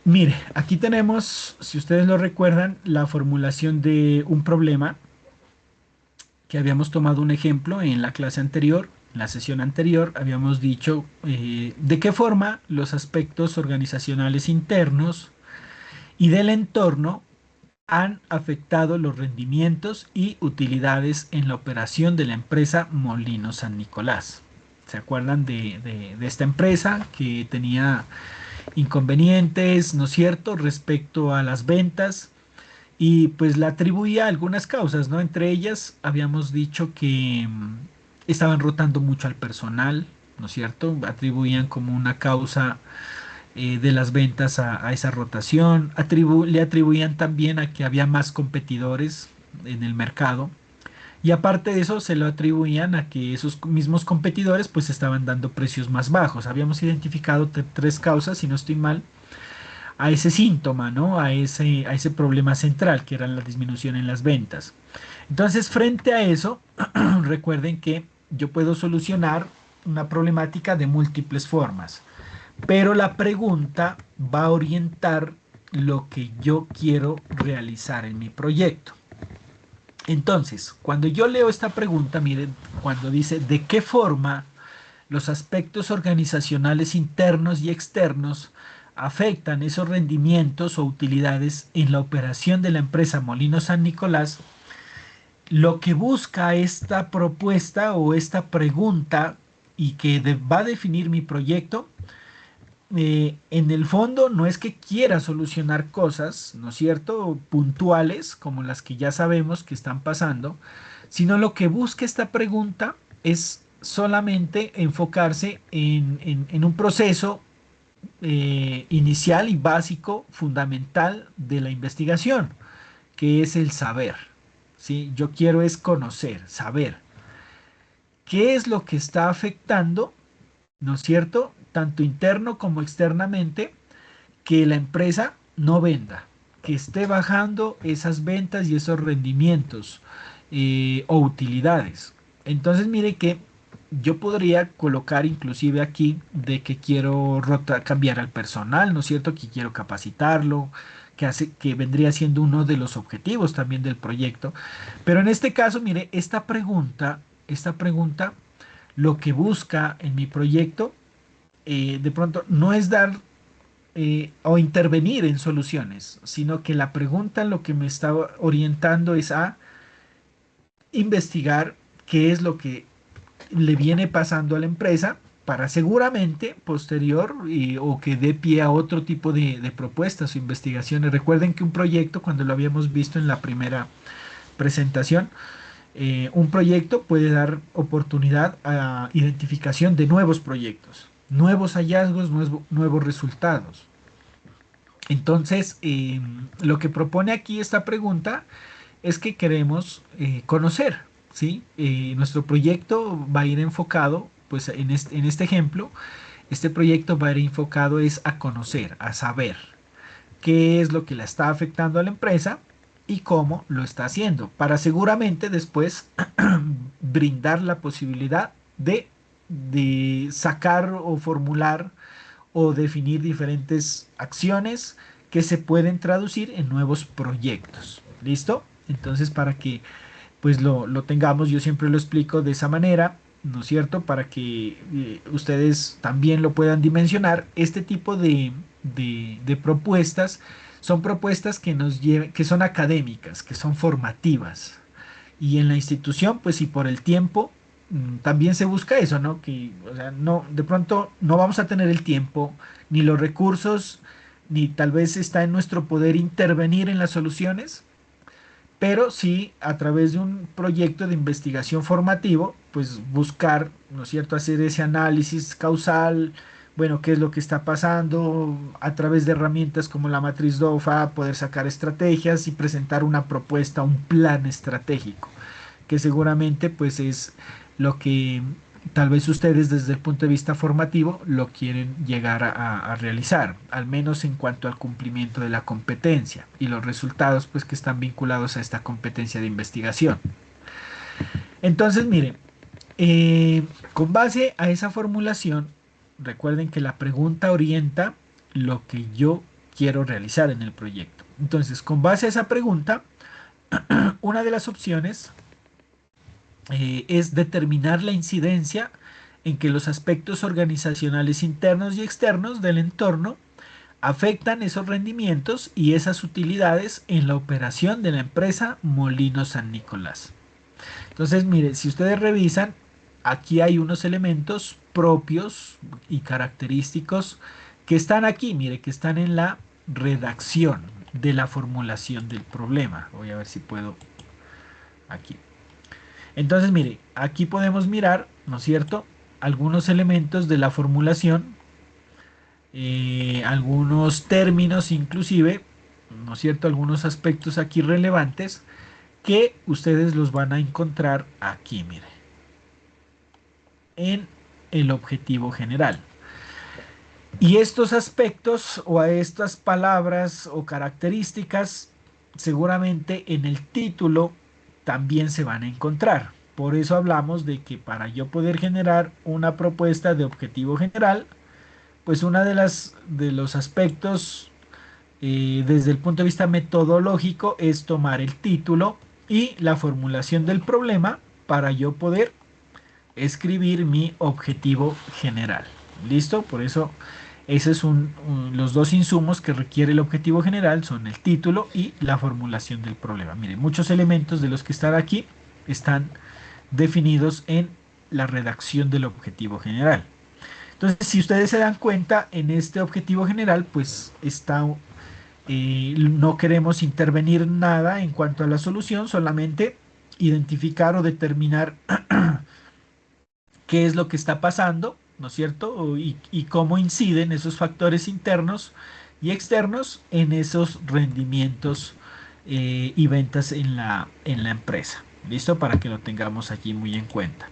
Mire, aquí tenemos, si ustedes lo recuerdan, la formulación de un problema que habíamos tomado un ejemplo en la clase anterior. En la sesión anterior habíamos dicho de qué forma los aspectos organizacionales internos y del entorno han afectado los rendimientos y utilidades en la operación de la empresa Molinos San Nicolás. ¿Se acuerdan de esta empresa que tenía inconvenientes, ¿no es cierto?, respecto a las ventas y pues la atribuía a algunas causas, ¿no? Entre ellas habíamos dicho que estaban rotando mucho al personal, ¿no es cierto? Atribuían como una causa de las ventas a esa rotación. Le atribuían también a que había más competidores en el mercado. Y aparte de eso, se lo atribuían a que esos mismos competidores pues estaban dando precios más bajos. Habíamos identificado tres causas, si no estoy mal, a ese síntoma, ¿no? A ese problema central, que era la disminución en las ventas. Entonces, frente a eso, recuerden que yo puedo solucionar una problemática de múltiples formas, pero la pregunta va a orientar lo que yo quiero realizar en mi proyecto. Entonces, cuando yo leo esta pregunta, miren, cuando dice de qué forma los aspectos organizacionales internos y externos afectan esos rendimientos o utilidades en la operación de la empresa Molinos San Nicolás, lo que busca esta propuesta o esta pregunta y que va a definir mi proyecto en el fondo no es que quiera solucionar cosas, ¿no es cierto?, puntuales, como las que ya sabemos que están pasando, sino lo que busca esta pregunta es solamente enfocarse en un proceso inicial y básico, fundamental de la investigación, que es el saber. ¿Sí? Yo quiero es conocer, saber qué es lo que está afectando, ¿no es cierto?, tanto interno como externamente, que la empresa no venda, que esté bajando esas ventas y esos rendimientos o utilidades. Entonces, mire que yo podría colocar inclusive aquí de que quiero cambiar al personal, ¿no es cierto? Que quiero capacitarlo, que vendría siendo uno de los objetivos también del proyecto. Pero en este caso, mire, esta pregunta lo que busca en mi proyecto, de pronto, no es dar o intervenir en soluciones, sino que la pregunta lo que me está orientando es a investigar qué es lo que le viene pasando a la empresa para seguramente posterior o que dé pie a otro tipo de propuestas o investigaciones. Recuerden que un proyecto, cuando lo habíamos visto en la primera presentación, un proyecto puede dar oportunidad a identificación de nuevos proyectos, nuevos hallazgos, nuevos resultados. Entonces, lo que propone aquí esta pregunta es que queremos conocer, ¿sí? Nuestro proyecto va a ir enfocado, pues en este ejemplo, este proyecto va a ir enfocado es a conocer, a saber qué es lo que la está afectando a la empresa y cómo lo está haciendo, para seguramente después brindar la posibilidad de sacar o formular o definir diferentes acciones que se pueden traducir en nuevos proyectos. ¿Listo? Entonces, para que pues lo tengamos, yo siempre lo explico de esa manera, ¿no es cierto? Para que ustedes también lo puedan dimensionar. Este tipo de propuestas son propuestas que que son académicas, que son formativas. Y en la institución, pues si por el tiempo, también se busca eso, ¿no? Que, o sea, no, de pronto no vamos a tener el tiempo, ni los recursos, ni tal vez está en nuestro poder intervenir en las soluciones, pero sí a través de un proyecto de investigación formativo, pues buscar, ¿no es cierto?, hacer ese análisis causal, bueno, qué es lo que está pasando, a través de herramientas como la matriz DOFA, poder sacar estrategias y presentar una propuesta, un plan estratégico, que seguramente pues es lo que tal vez ustedes desde el punto de vista formativo lo quieren llegar a realizar, al menos en cuanto al cumplimiento de la competencia y los resultados pues que están vinculados a esta competencia de investigación. Entonces, miren, con base a esa formulación, recuerden que la pregunta orienta lo que yo quiero realizar en el proyecto. Entonces, con base a esa pregunta, una de las opciones es determinar la incidencia en que los aspectos organizacionales internos y externos del entorno afectan esos rendimientos y esas utilidades en la operación de la empresa Molino San Nicolás. Entonces, mire, si ustedes revisan, aquí hay unos elementos propios y característicos que están aquí, mire, que están en la redacción de la formulación del problema. Voy a ver si puedo aquí. Entonces, mire, aquí podemos mirar, ¿no es cierto?, algunos elementos de la formulación, algunos términos inclusive, ¿no es cierto?, algunos aspectos aquí relevantes que ustedes los van a encontrar aquí, mire, en el objetivo general. Y estos aspectos o a estas palabras o características seguramente en el título también se van a encontrar. Por eso hablamos de que para yo poder generar una propuesta de objetivo general, pues una de los aspectos desde el punto de vista metodológico es tomar el título y la formulación del problema para yo poder escribir mi objetivo general. ¿Listo? Por eso ese es los dos insumos que requiere el objetivo general son el título y la formulación del problema. Miren, muchos elementos de los que están aquí están definidos en la redacción del objetivo general. Entonces, si ustedes se dan cuenta, en este objetivo general, pues no queremos intervenir nada en cuanto a la solución, solamente identificar o determinar qué es lo que está pasando, ¿no es cierto? Y cómo inciden esos factores internos y externos en esos rendimientos y ventas en la empresa. ¿Listo? Para que lo tengamos allí muy en cuenta.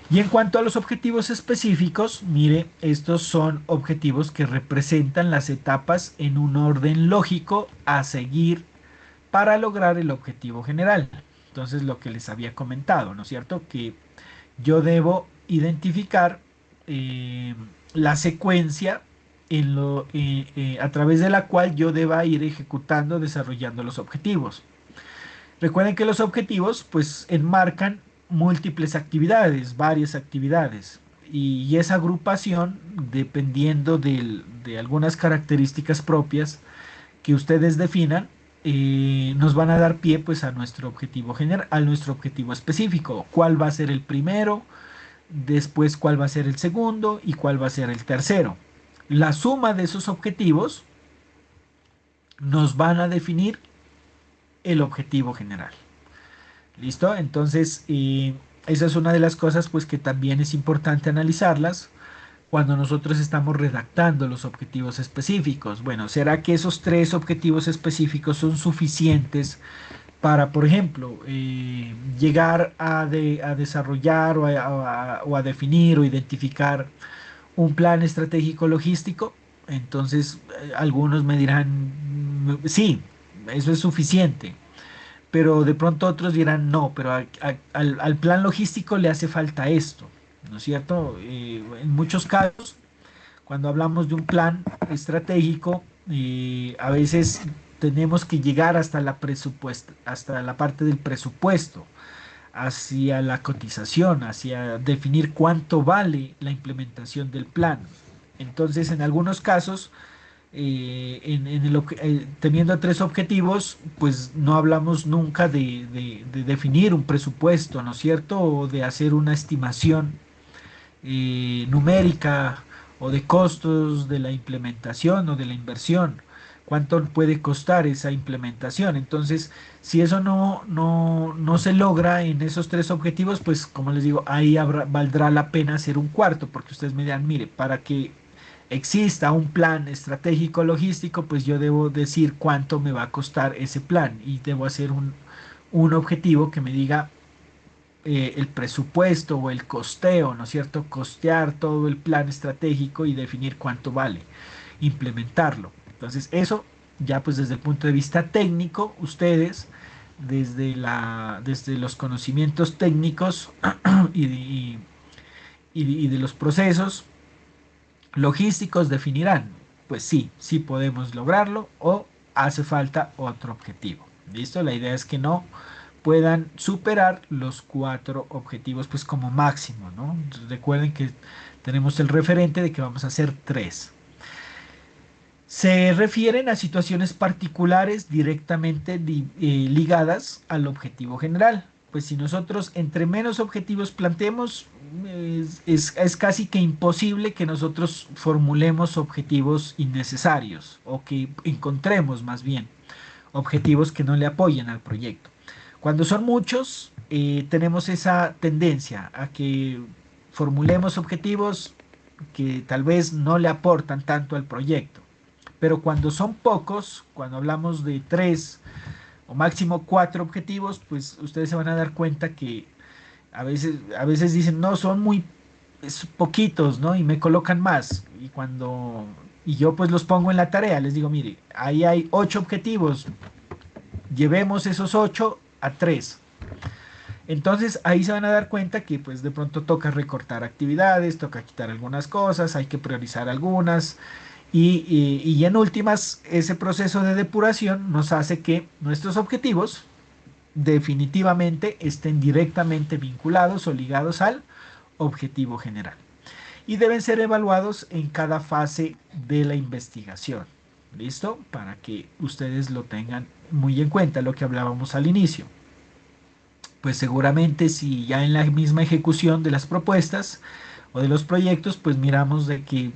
Y en cuanto a los objetivos específicos, mire, estos son objetivos que representan las etapas en un orden lógico a seguir para lograr el objetivo general. Entonces, lo que les había comentado, ¿no es cierto? Que yo debo identificar eh, la secuencia a través de la cual yo deba ir ejecutando, desarrollando los objetivos. Recuerden que los objetivos pues enmarcan múltiples actividades, varias actividades, y esa agrupación, dependiendo de algunas características propias que ustedes definan, nos van a dar pie pues a nuestro objetivo general, a nuestro objetivo específico. ¿Cuál va a ser el primero? Después, ¿cuál va a ser el segundo? ¿Y cuál va a ser el tercero? La suma de esos objetivos nos van a definir el objetivo general. ¿Listo? Entonces, esa es una de las cosas pues que también es importante analizarlas cuando nosotros estamos redactando los objetivos específicos. Bueno, ¿será que esos tres objetivos específicos son suficientes para, por ejemplo, llegar a desarrollar o a definir o identificar un plan estratégico logístico? Entonces, algunos me dirán, sí, eso es suficiente, pero de pronto otros dirán, no, pero al plan logístico le hace falta esto, ¿no es cierto? En muchos casos, cuando hablamos de un plan estratégico, a veces tenemos que llegar hasta hasta la parte del presupuesto, hacia la cotización, hacia definir cuánto vale la implementación del plan. Entonces, en algunos casos, teniendo tres objetivos, pues no hablamos nunca de definir un presupuesto, ¿no es cierto? O de hacer una estimación numérica o de costos de la implementación o de la inversión. ¿Cuánto puede costar esa implementación? Entonces, si eso no se logra en esos tres objetivos, pues como les digo, ahí valdrá la pena hacer un cuarto, porque ustedes me dirán, mire, para que exista un plan estratégico logístico, pues yo debo decir cuánto me va a costar ese plan y debo hacer un objetivo que me diga el presupuesto o el costeo, ¿no es cierto? Costear todo el plan estratégico y definir cuánto vale implementarlo. Entonces, eso ya pues desde el punto de vista técnico, ustedes desde los conocimientos técnicos y de los procesos logísticos definirán, pues sí, sí podemos lograrlo o hace falta otro objetivo. ¿Listo? La idea es que no puedan superar los cuatro objetivos pues como máximo, ¿no? Recuerden que tenemos el referente de que vamos a hacer tres. Se refieren a situaciones particulares directamente ligadas al objetivo general. Pues si nosotros entre menos objetivos planteemos, es casi que imposible que nosotros formulemos objetivos innecesarios o que encontremos más bien objetivos que no le apoyen al proyecto. Cuando son muchos, tenemos esa tendencia a que formulemos objetivos que tal vez no le aportan tanto al proyecto. Pero cuando son pocos, cuando hablamos de tres o máximo cuatro objetivos, pues ustedes se van a dar cuenta que a veces dicen, no, son muy poquitos, ¿no? Y me colocan más. Y yo pues los pongo en la tarea, les digo, mire, ahí hay 8 objetivos, llevemos esos 8 a 3. Entonces ahí se van a dar cuenta que pues de pronto toca recortar actividades, toca quitar algunas cosas, hay que priorizar algunas y en últimas ese proceso de depuración nos hace que nuestros objetivos definitivamente estén directamente vinculados o ligados al objetivo general y deben ser evaluados en cada fase de la investigación. ¿Listo? Para que ustedes lo tengan muy en cuenta, lo que hablábamos al inicio. Pues seguramente si ya en la misma ejecución de las propuestas, o de los proyectos, pues miramos de que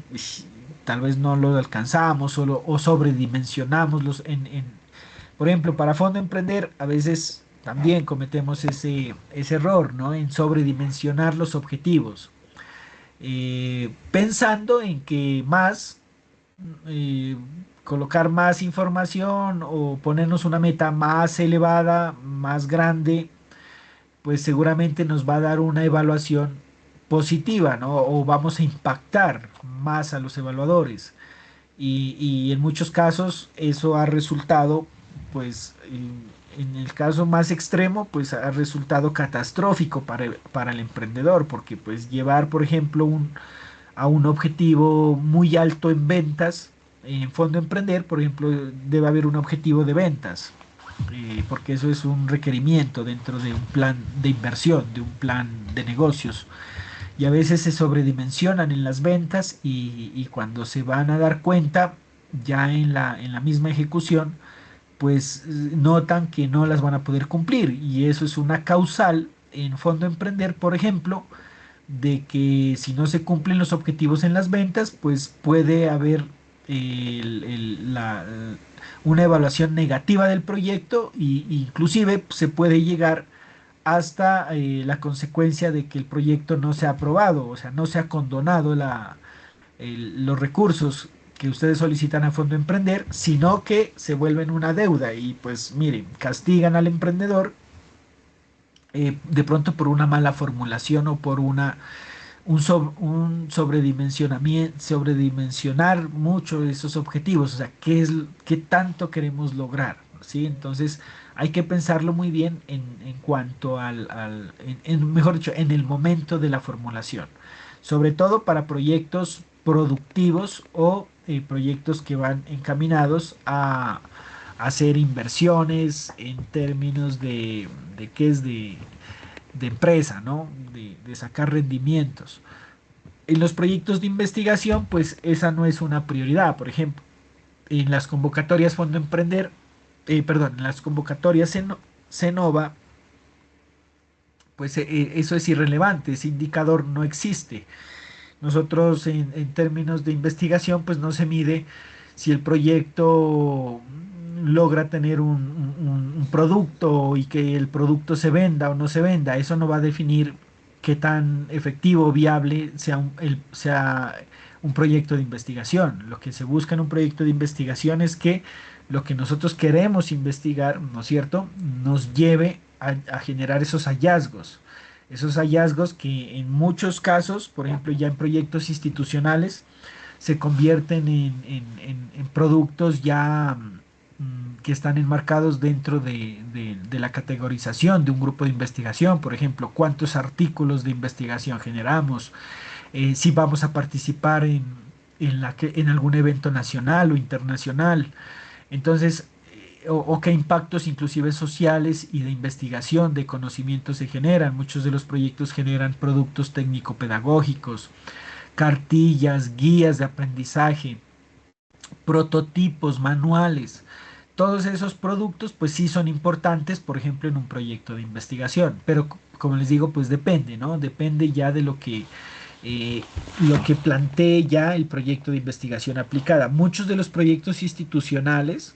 tal vez no lo alcanzamos o sobredimensionamos por ejemplo, para Fondo Emprender a veces también cometemos ese error, ¿no? En sobredimensionar los objetivos, pensando en que eh, colocar más información o ponernos una meta más elevada, más grande, pues seguramente nos va a dar una evaluación positiva, ¿no? O vamos a impactar más a los evaluadores. Y en muchos casos eso ha resultado, pues en el caso más extremo, pues ha resultado catastrófico para el emprendedor, porque pues llevar, por ejemplo, a un objetivo muy alto en ventas, en Fondo Emprender, por ejemplo, debe haber un objetivo de ventas, porque eso es un requerimiento dentro de un plan de inversión, de un plan de negocios. Y a veces se sobredimensionan en las ventas y cuando se van a dar cuenta, ya en la misma ejecución, pues notan que no las van a poder cumplir. Y eso es una causal en Fondo Emprender, por ejemplo, de que si no se cumplen los objetivos en las ventas, pues puede haber una evaluación negativa del proyecto e inclusive se puede llegar hasta la consecuencia de que el proyecto no se ha aprobado, o sea, no se ha condonado los recursos que ustedes solicitan a Fondo Emprender, sino que se vuelven una deuda y pues miren, castigan al emprendedor de pronto por una mala formulación o por un sobredimensionar mucho esos objetivos, o sea, qué tanto queremos lograr, ¿sí? Entonces hay que pensarlo muy bien en cuanto mejor dicho, en el momento de la formulación, sobre todo para proyectos productivos o proyectos que van encaminados a hacer inversiones en términos de qué es de empresa, ¿no? De sacar rendimientos. En los proyectos de investigación, pues esa no es una prioridad. Por ejemplo, en las convocatorias Fondo Emprender, perdón, en las convocatorias Cenova, pues eso es irrelevante, ese indicador no existe. Nosotros en términos de investigación, pues no se mide si el proyecto logra tener un producto y que el producto se venda o no se venda. Eso no va a definir qué tan efectivo o viable sea un proyecto de investigación. Lo que se busca en un proyecto de investigación es que lo que nosotros queremos investigar, ¿no es cierto?, nos lleve a generar esos hallazgos que en muchos casos, por ejemplo, ya en proyectos institucionales, se convierten en productos ya que están enmarcados dentro de la categorización de un grupo de investigación. Por ejemplo, cuántos artículos de investigación generamos, si vamos a participar en algún evento nacional o internacional. Entonces, o qué impactos inclusive sociales y de investigación, de conocimiento se generan. Muchos de los proyectos generan productos técnico-pedagógicos, cartillas, guías de aprendizaje, prototipos, manuales. Todos esos productos pues sí son importantes, por ejemplo, en un proyecto de investigación, pero como les digo, pues depende, ¿no? Depende ya de lo que plantee ya el proyecto de investigación aplicada. Muchos de los proyectos institucionales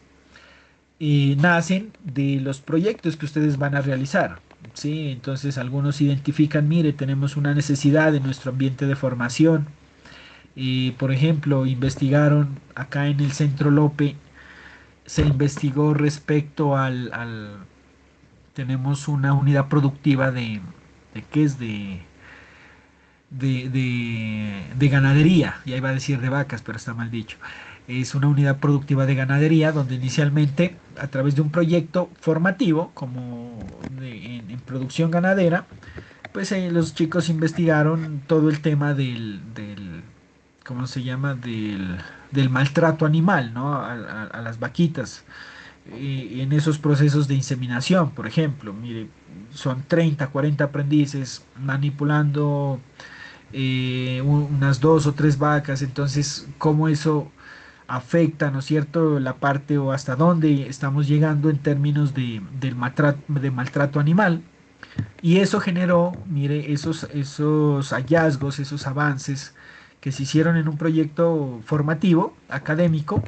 nacen de los proyectos que ustedes van a realizar. ¿Sí? Entonces algunos identifican, mire, tenemos una necesidad en nuestro ambiente de formación. Por ejemplo, investigaron acá en el Centro Lope, se investigó respecto tenemos una unidad productiva de ¿qué es? De ganadería, ya iba a decir de vacas, pero está mal dicho. Es una unidad productiva de ganadería donde inicialmente a través de un proyecto formativo como en producción ganadera, pues los chicos investigaron todo el tema ¿cómo se llama? Del maltrato animal, ¿no? A las vaquitas. En esos procesos de inseminación, por ejemplo, mire, son 30, 40 aprendices manipulando unas dos o tres vacas, entonces cómo eso afecta, ¿no es cierto?, la parte o hasta dónde estamos llegando en términos de maltrato animal. Y eso generó, mire, esos hallazgos, esos avances que se hicieron en un proyecto formativo, académico,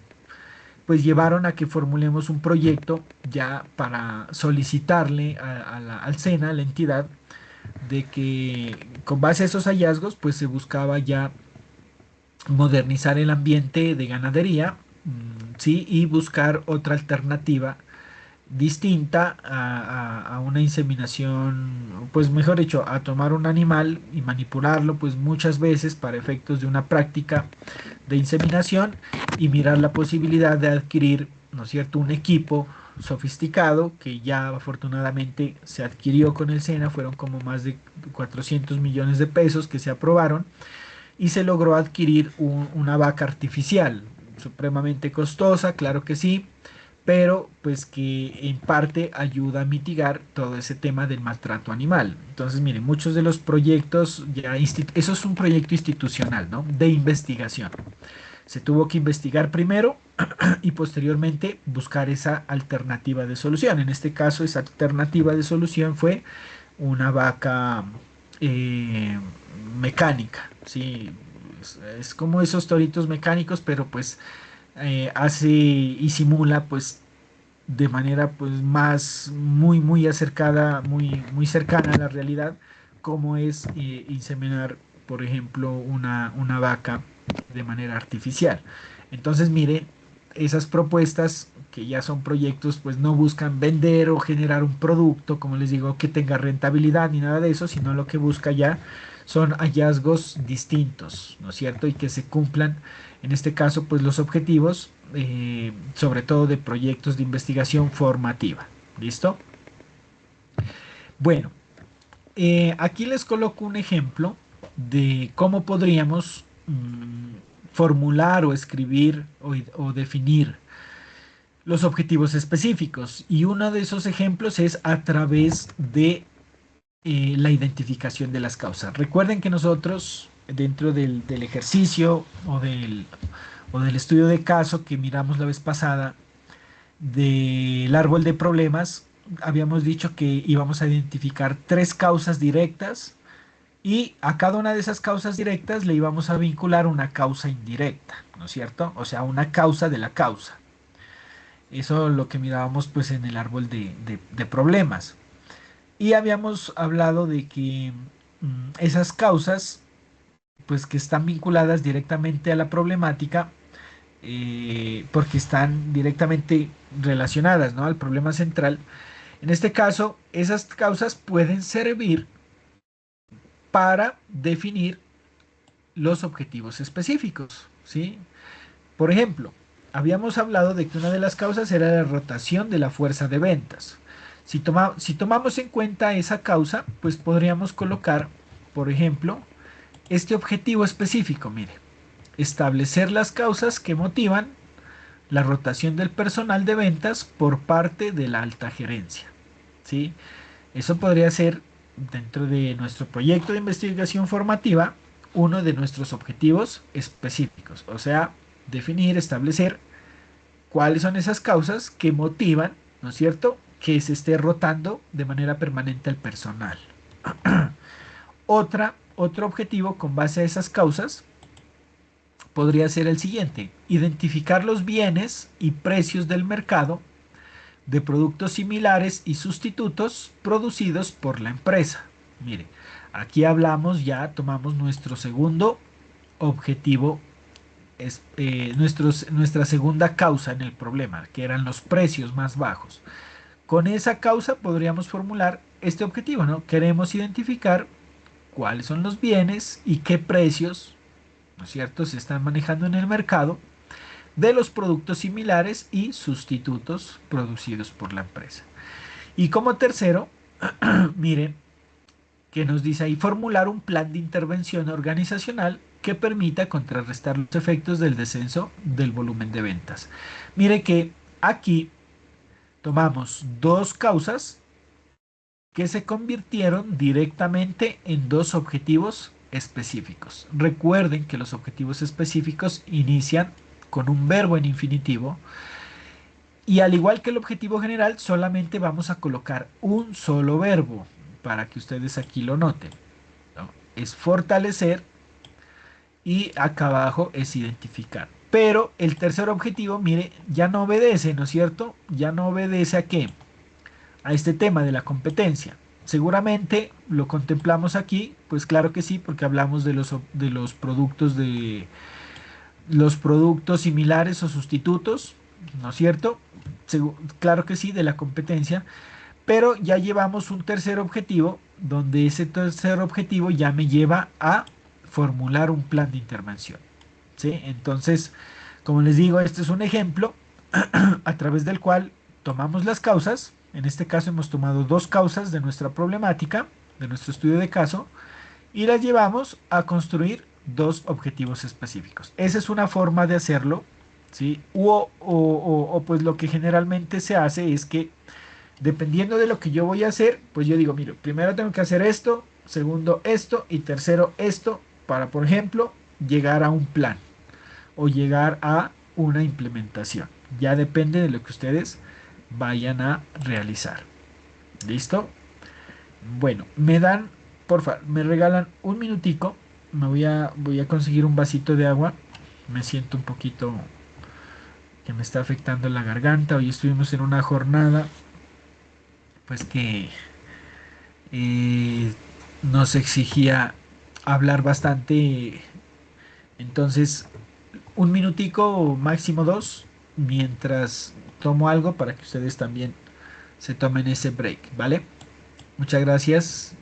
pues llevaron a que formulemos un proyecto ya para solicitarle al SENA, a la entidad, de que con base a esos hallazgos, pues se buscaba ya modernizar el ambiente de ganadería, sí, y buscar otra alternativa distinta a una inseminación, pues mejor dicho, a tomar un animal y manipularlo, pues muchas veces para efectos de una práctica de inseminación y mirar la posibilidad de adquirir, ¿no es cierto?, un equipo sofisticado que ya afortunadamente se adquirió con el SENA, fueron como más de 400 millones de pesos que se aprobaron y se logró adquirir una vaca artificial, supremamente costosa, claro que sí, pero pues que en parte ayuda a mitigar todo ese tema del maltrato animal. Entonces, miren, muchos de los proyectos, eso es un proyecto institucional, ¿no? De investigación. Se tuvo que investigar primero y posteriormente buscar esa alternativa de solución. En este caso, esa alternativa de solución fue una vaca eh, mecánica, ¿sí? Es como esos toritos mecánicos, pero pues hace y simula pues de manera pues más muy acercada, muy cercana a la realidad, como es inseminar, por ejemplo, una vaca de manera artificial. Entonces, mire, esas propuestas que ya son proyectos, pues no buscan vender o generar un producto, como les digo, que tenga rentabilidad ni nada de eso, sino lo que busca ya son hallazgos distintos, ¿no es cierto? Y que se cumplan, en este caso, pues los objetivos, sobre todo de proyectos de investigación formativa. ¿Listo? Bueno, aquí les coloco un ejemplo de cómo podríamos formular o escribir o definir los objetivos específicos. Y uno de esos ejemplos es a través de la identificación de las causas. Recuerden que nosotros, dentro del ejercicio o del estudio de caso que miramos la vez pasada, del árbol de problemas, habíamos dicho que íbamos a identificar tres causas directas y a cada una de esas causas directas le íbamos a vincular una causa indirecta, ¿no es cierto? O sea, una causa de la causa. Eso es lo que mirábamos pues en el árbol de problemas. Y habíamos hablado de que esas causas pues que están vinculadas directamente a la problemática porque están directamente relacionadas, ¿no?, al problema central. En este caso, esas causas pueden servir para definir los objetivos específicos, ¿sí? Por ejemplo, habíamos hablado de que una de las causas era la rotación de la fuerza de ventas. Si tomamos en cuenta esa causa, pues podríamos colocar, por ejemplo, este objetivo específico, mire, establecer las causas que motivan la rotación del personal de ventas por parte de la alta gerencia, ¿sí? Eso podría ser, dentro de nuestro proyecto de investigación formativa, uno de nuestros objetivos específicos, o sea, definir, establecer cuáles son esas causas que motivan, ¿no es cierto?, que se esté rotando de manera permanente el personal. Otro objetivo con base a esas causas podría ser el siguiente: identificar los bienes y precios del mercado de productos similares y sustitutos producidos por la empresa. Mire, aquí hablamos, ya tomamos nuestro segundo objetivo, nuestra segunda causa en el problema, que eran los precios más bajos. Con esa causa podríamos formular este objetivo, ¿no? Queremos identificar cuáles son los bienes y qué precios, ¿no es cierto?, se están manejando en el mercado de los productos similares y sustitutos producidos por la empresa. Y como tercero, miren, que nos dice ahí formular un plan de intervención organizacional que permita contrarrestar los efectos del descenso del volumen de ventas. Mire que aquí tomamos dos causas que se convirtieron directamente en dos objetivos específicos. Recuerden que los objetivos específicos inician con un verbo en infinitivo y al igual que el objetivo general solamente vamos a colocar un solo verbo. para que ustedes aquí lo noten, ¿no? Es fortalecer y acá abajo es identificar. Pero el tercer objetivo, mire, ya no obedece, ¿no es cierto? Ya no obedece a qué, a este tema de la competencia. Seguramente lo contemplamos aquí, pues claro que sí, porque hablamos de los productos similares o sustitutos, ¿no es cierto? Claro que sí, de la competencia, pero ya llevamos un tercer objetivo, donde ese tercer objetivo ya me lleva a formular un plan de intervención, ¿sí? Entonces, como les digo, este es un ejemplo a través del cual tomamos las causas. En este caso hemos tomado dos causas de nuestra problemática, de nuestro estudio de caso, y las llevamos a construir dos objetivos específicos. Esa es una forma de hacerlo, ¿sí? Pues lo que generalmente se hace es que dependiendo de lo que yo voy a hacer, pues yo digo, mire, primero tengo que hacer esto, segundo esto y tercero esto para, por ejemplo, llegar a un plan o llegar a una implementación. Ya depende de lo que ustedes vayan a realizar. ¿Listo? Bueno, me regalan un minutico. Voy a conseguir un vasito de agua. Me siento un poquito que me está afectando la garganta. Hoy estuvimos en una jornada, pues que eh, nos exigía hablar bastante. Entonces, un minutico o máximo dos, mientras tomo algo para que ustedes también se tomen ese break, ¿vale? Muchas gracias.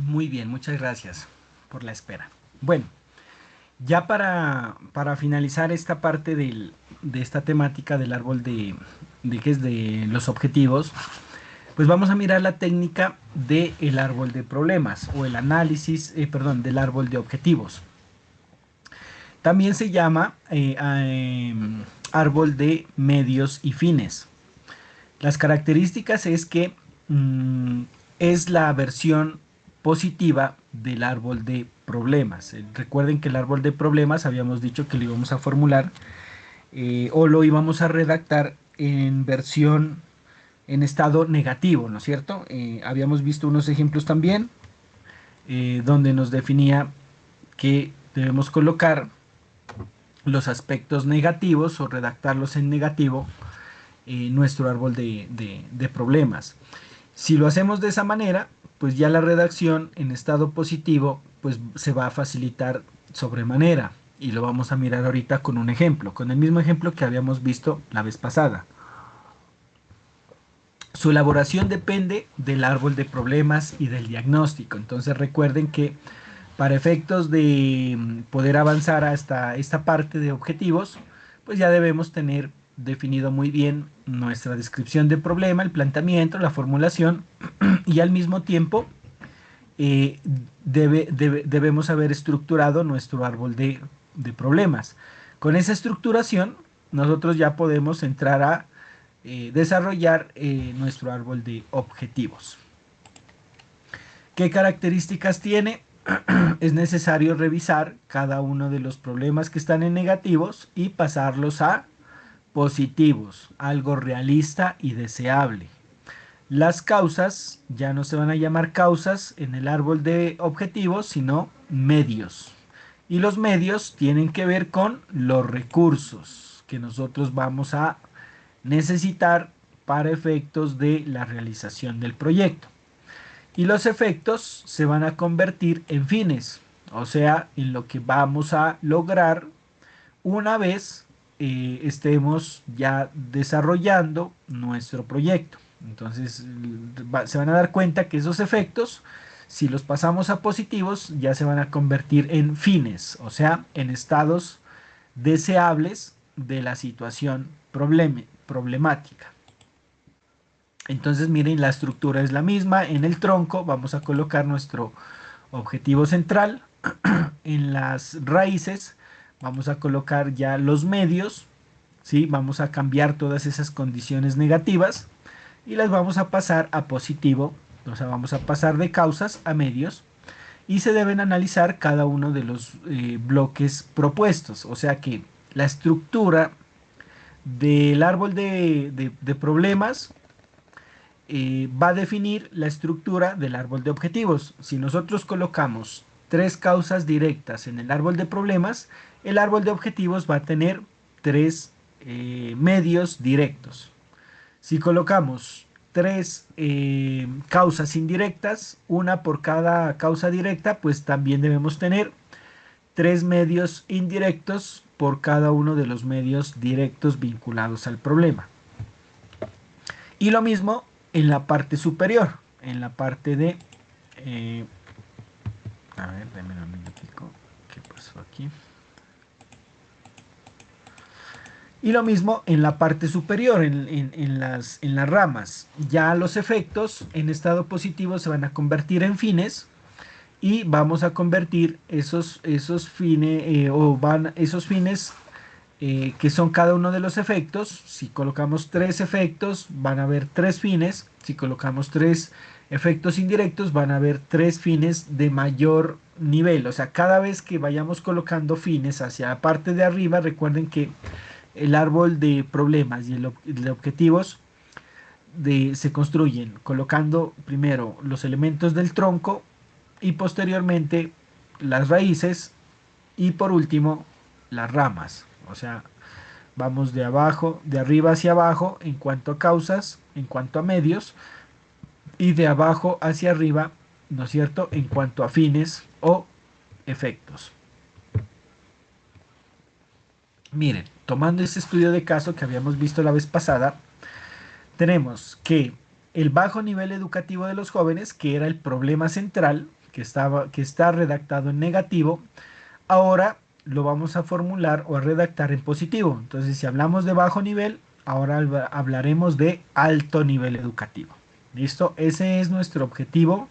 Muy bien, muchas gracias por la espera. Bueno, ya para finalizar esta parte de esta temática del árbol ¿qué es? De los objetivos, pues vamos a mirar la técnica del árbol de problemas o el análisis, perdón, del árbol de objetivos. También se llama árbol de medios y fines. Las características es que mm, es la versión positiva del árbol de problemas. Recuerden que el árbol de problemas habíamos dicho que lo íbamos a formular o lo íbamos a redactar en versión en estado negativo, ¿no es cierto? Habíamos visto unos ejemplos también donde nos definía que debemos colocar los aspectos negativos o redactarlos en negativo nuestro árbol de problemas. Si lo hacemos de esa manera, pues ya la redacción en estado positivo pues se va a facilitar sobremanera y lo vamos a mirar ahorita con un ejemplo, con el mismo ejemplo que habíamos visto la vez pasada. Su elaboración depende del árbol de problemas y del diagnóstico. Entonces recuerden que para efectos de poder avanzar hasta esta parte de objetivos, pues ya debemos tener definido muy bien nuestra descripción de problema, el planteamiento, la formulación y al mismo tiempo eh, debemos haber estructurado nuestro árbol de problemas. Con esa estructuración, nosotros ya podemos entrar a desarrollar nuestro árbol de objetivos. ¿Qué características tiene? Es necesario revisar cada uno de los problemas que están en negativos y pasarlos a positivos, algo realista y deseable. Las causas ya no se van a llamar causas en el árbol de objetivos, sino medios. Y los medios tienen que ver con los recursos que nosotros vamos a necesitar para efectos de la realización del proyecto. Y los efectos se van a convertir en fines, o sea, en lo que vamos a lograr una vez estemos ya desarrollando nuestro proyecto. Entonces se van a dar cuenta que esos efectos, si los pasamos a positivos, ya se van a convertir en fines, o sea, en estados deseables de la situación problemática. Entonces miren, la estructura es la misma. En el tronco vamos a colocar nuestro objetivo central. En las raíces vamos a colocar ya los medios, ¿sí? Vamos a cambiar todas esas condiciones negativas y las vamos a pasar a positivo. O sea, vamos a pasar de causas a medios y se deben analizar cada uno de los bloques propuestos. O sea que la estructura del árbol de problemas va a definir la estructura del árbol de objetivos. Si nosotros colocamos tres causas directas en el árbol de problemas, el árbol de objetivos va a tener tres medios directos. Si colocamos tres causas indirectas, una por cada causa directa, pues también debemos tener tres medios indirectos por cada uno de los medios directos vinculados al problema. Y lo mismo en la parte superior, en la parte de... a ver, denme un minutico. ¿Qué pasó aquí? Y lo mismo en la parte superior, en las ramas. Ya los efectos en estado positivo se van a convertir en fines y vamos a convertir esos fines esos fines que son cada uno de los efectos. Si colocamos tres efectos, van a haber tres fines. Si colocamos tres efectos indirectos, van a haber tres fines de mayor nivel. O sea, cada vez que vayamos colocando fines hacia la parte de arriba, recuerden que el árbol de problemas y el de objetivos se construyen colocando primero los elementos del tronco y posteriormente las raíces y por último las ramas. O sea, vamos de abajo, de arriba hacia abajo en cuanto a causas, en cuanto a medios, y de abajo hacia arriba, ¿no es cierto?, en cuanto a fines o efectos. Miren, tomando este estudio de caso que habíamos visto la vez pasada, tenemos que el bajo nivel educativo de los jóvenes, que era el problema central, que está redactado en negativo, ahora lo vamos a formular o a redactar en positivo. Entonces, si hablamos de bajo nivel, ahora hablaremos de alto nivel educativo. ¿Listo? Ese es nuestro objetivo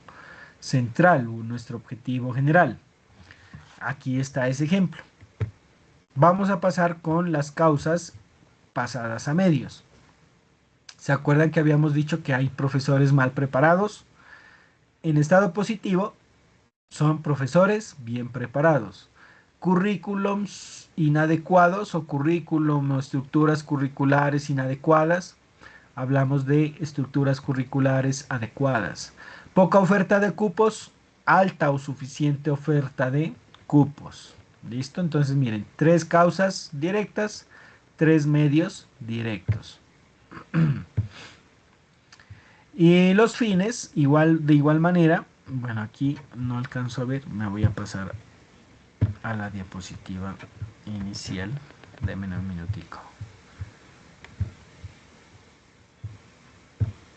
central o nuestro objetivo general. Aquí está ese ejemplo. Vamos a pasar con las causas pasadas a medios. ¿Se acuerdan que habíamos dicho que hay profesores mal preparados? En estado positivo son profesores bien preparados. Currículums inadecuados o currículum o estructuras curriculares inadecuadas. Hablamos de estructuras curriculares adecuadas. Poca oferta de cupos, alta o suficiente oferta de cupos. ¿Listo? Entonces miren, 3 causas directas, 3 medios directos. Y los fines, de igual manera, bueno, aquí no alcanzo a ver, me voy a pasar a la diapositiva inicial. Denme un minutico.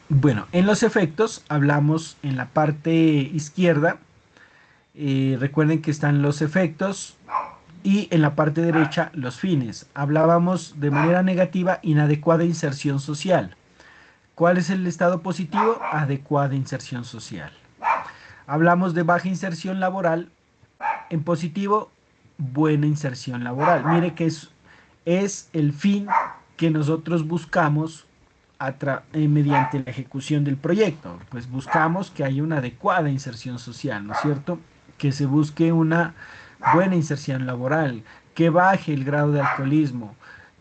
Bueno, en los efectos hablamos en la parte izquierda. Recuerden que están los efectos y en la parte derecha los fines. Hablábamos de manera negativa, inadecuada inserción social. ¿Cuál es el estado positivo? Adecuada inserción social. Hablamos de baja inserción laboral. En positivo, buena inserción laboral. Mire que es el fin que nosotros buscamos mediante la ejecución del proyecto. Pues buscamos que haya una adecuada inserción social, ¿no es cierto? Que se busque una buena inserción laboral, que baje el grado de alcoholismo,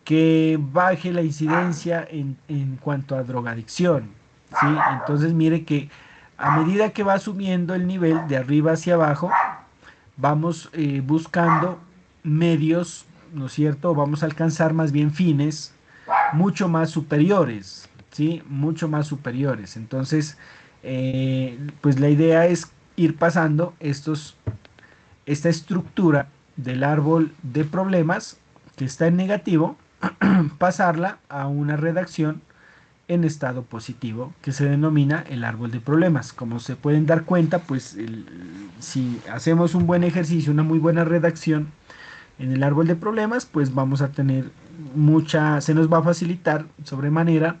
que baje la incidencia en cuanto a drogadicción, ¿sí? Entonces mire que a medida que va subiendo el nivel de arriba hacia abajo, vamos buscando medios, ¿no es cierto? Vamos a alcanzar más bien fines mucho más superiores, ¿sí? Mucho más superiores. Entonces, pues la idea es ir pasando esta estructura del árbol de problemas que está en negativo, pasarla a una redacción en estado positivo que se denomina el árbol de problemas. Como se pueden dar cuenta, pues si hacemos un buen ejercicio, una muy buena redacción en el árbol de problemas, pues vamos a tener se nos va a facilitar sobremanera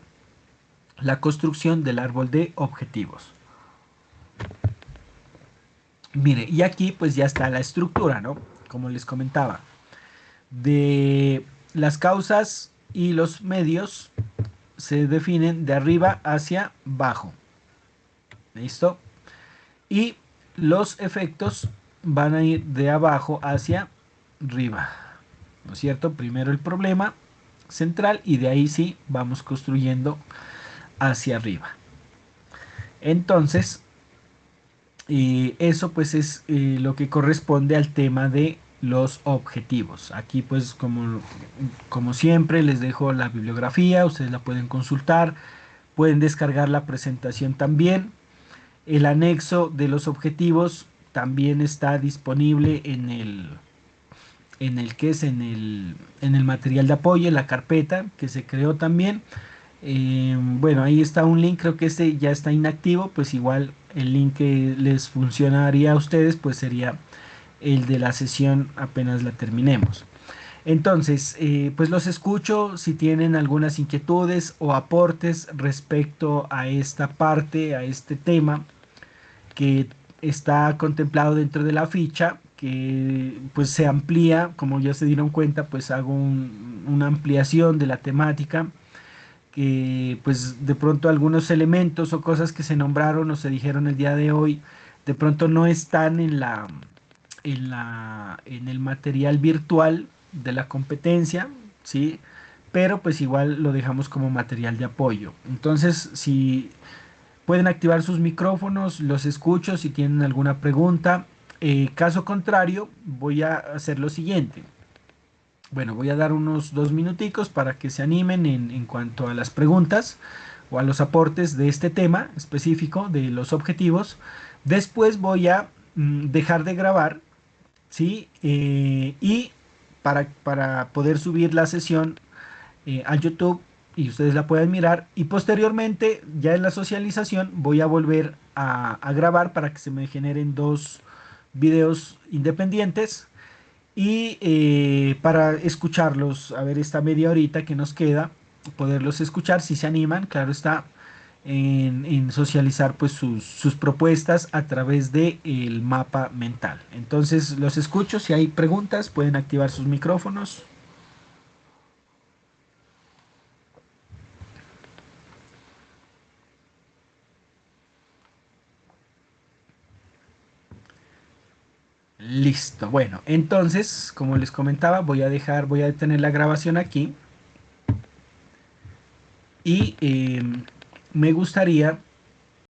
la construcción del árbol de objetivos. Mire, y aquí pues ya está la estructura, ¿no? Como les comentaba, de las causas y los medios se definen de arriba hacia abajo. ¿Listo? Y los efectos van a ir de abajo hacia arriba. ¿No es cierto? Primero el problema central y de ahí sí vamos construyendo hacia arriba. Entonces, eso pues es lo que corresponde al tema de los objetivos. Aquí pues como siempre les dejo la bibliografía, ustedes la pueden consultar, pueden descargar la presentación también. El anexo de los objetivos también está disponible en el material de apoyo, en la carpeta que se creó también. Bueno, ahí está un link, creo que este ya está inactivo, pues igual el link que les funcionaría a ustedes pues sería el de la sesión apenas la terminemos. Entonces, pues los escucho si tienen algunas inquietudes o aportes respecto a esta parte, a este tema que está contemplado dentro de la ficha, que pues se amplía, como ya se dieron cuenta, pues hago una ampliación de la temática, que pues de pronto algunos elementos o cosas que se nombraron o se dijeron el día de hoy, de pronto no están en el material virtual de la competencia, ¿sí? Pero pues igual lo dejamos como material de apoyo. Entonces, si pueden activar sus micrófonos, los escucho si tienen alguna pregunta. Caso contrario, voy a hacer lo siguiente. Bueno, voy a dar unos 2 minuticos para que se animen en cuanto a las preguntas o a los aportes de este tema específico de los objetivos. Después voy a dejar de grabar, ¿sí? Y para poder subir la sesión a YouTube, y ustedes la pueden mirar. Y posteriormente, ya en la socialización, voy a volver a grabar para que se me generen dos videos independientes y para escucharlos, a ver esta media horita que nos queda, poderlos escuchar si se animan, claro está, en socializar pues sus propuestas a través de el mapa mental. Entonces los escucho, si hay preguntas pueden activar sus micrófonos. Listo, bueno, entonces como les comentaba voy a detener la grabación aquí y me gustaría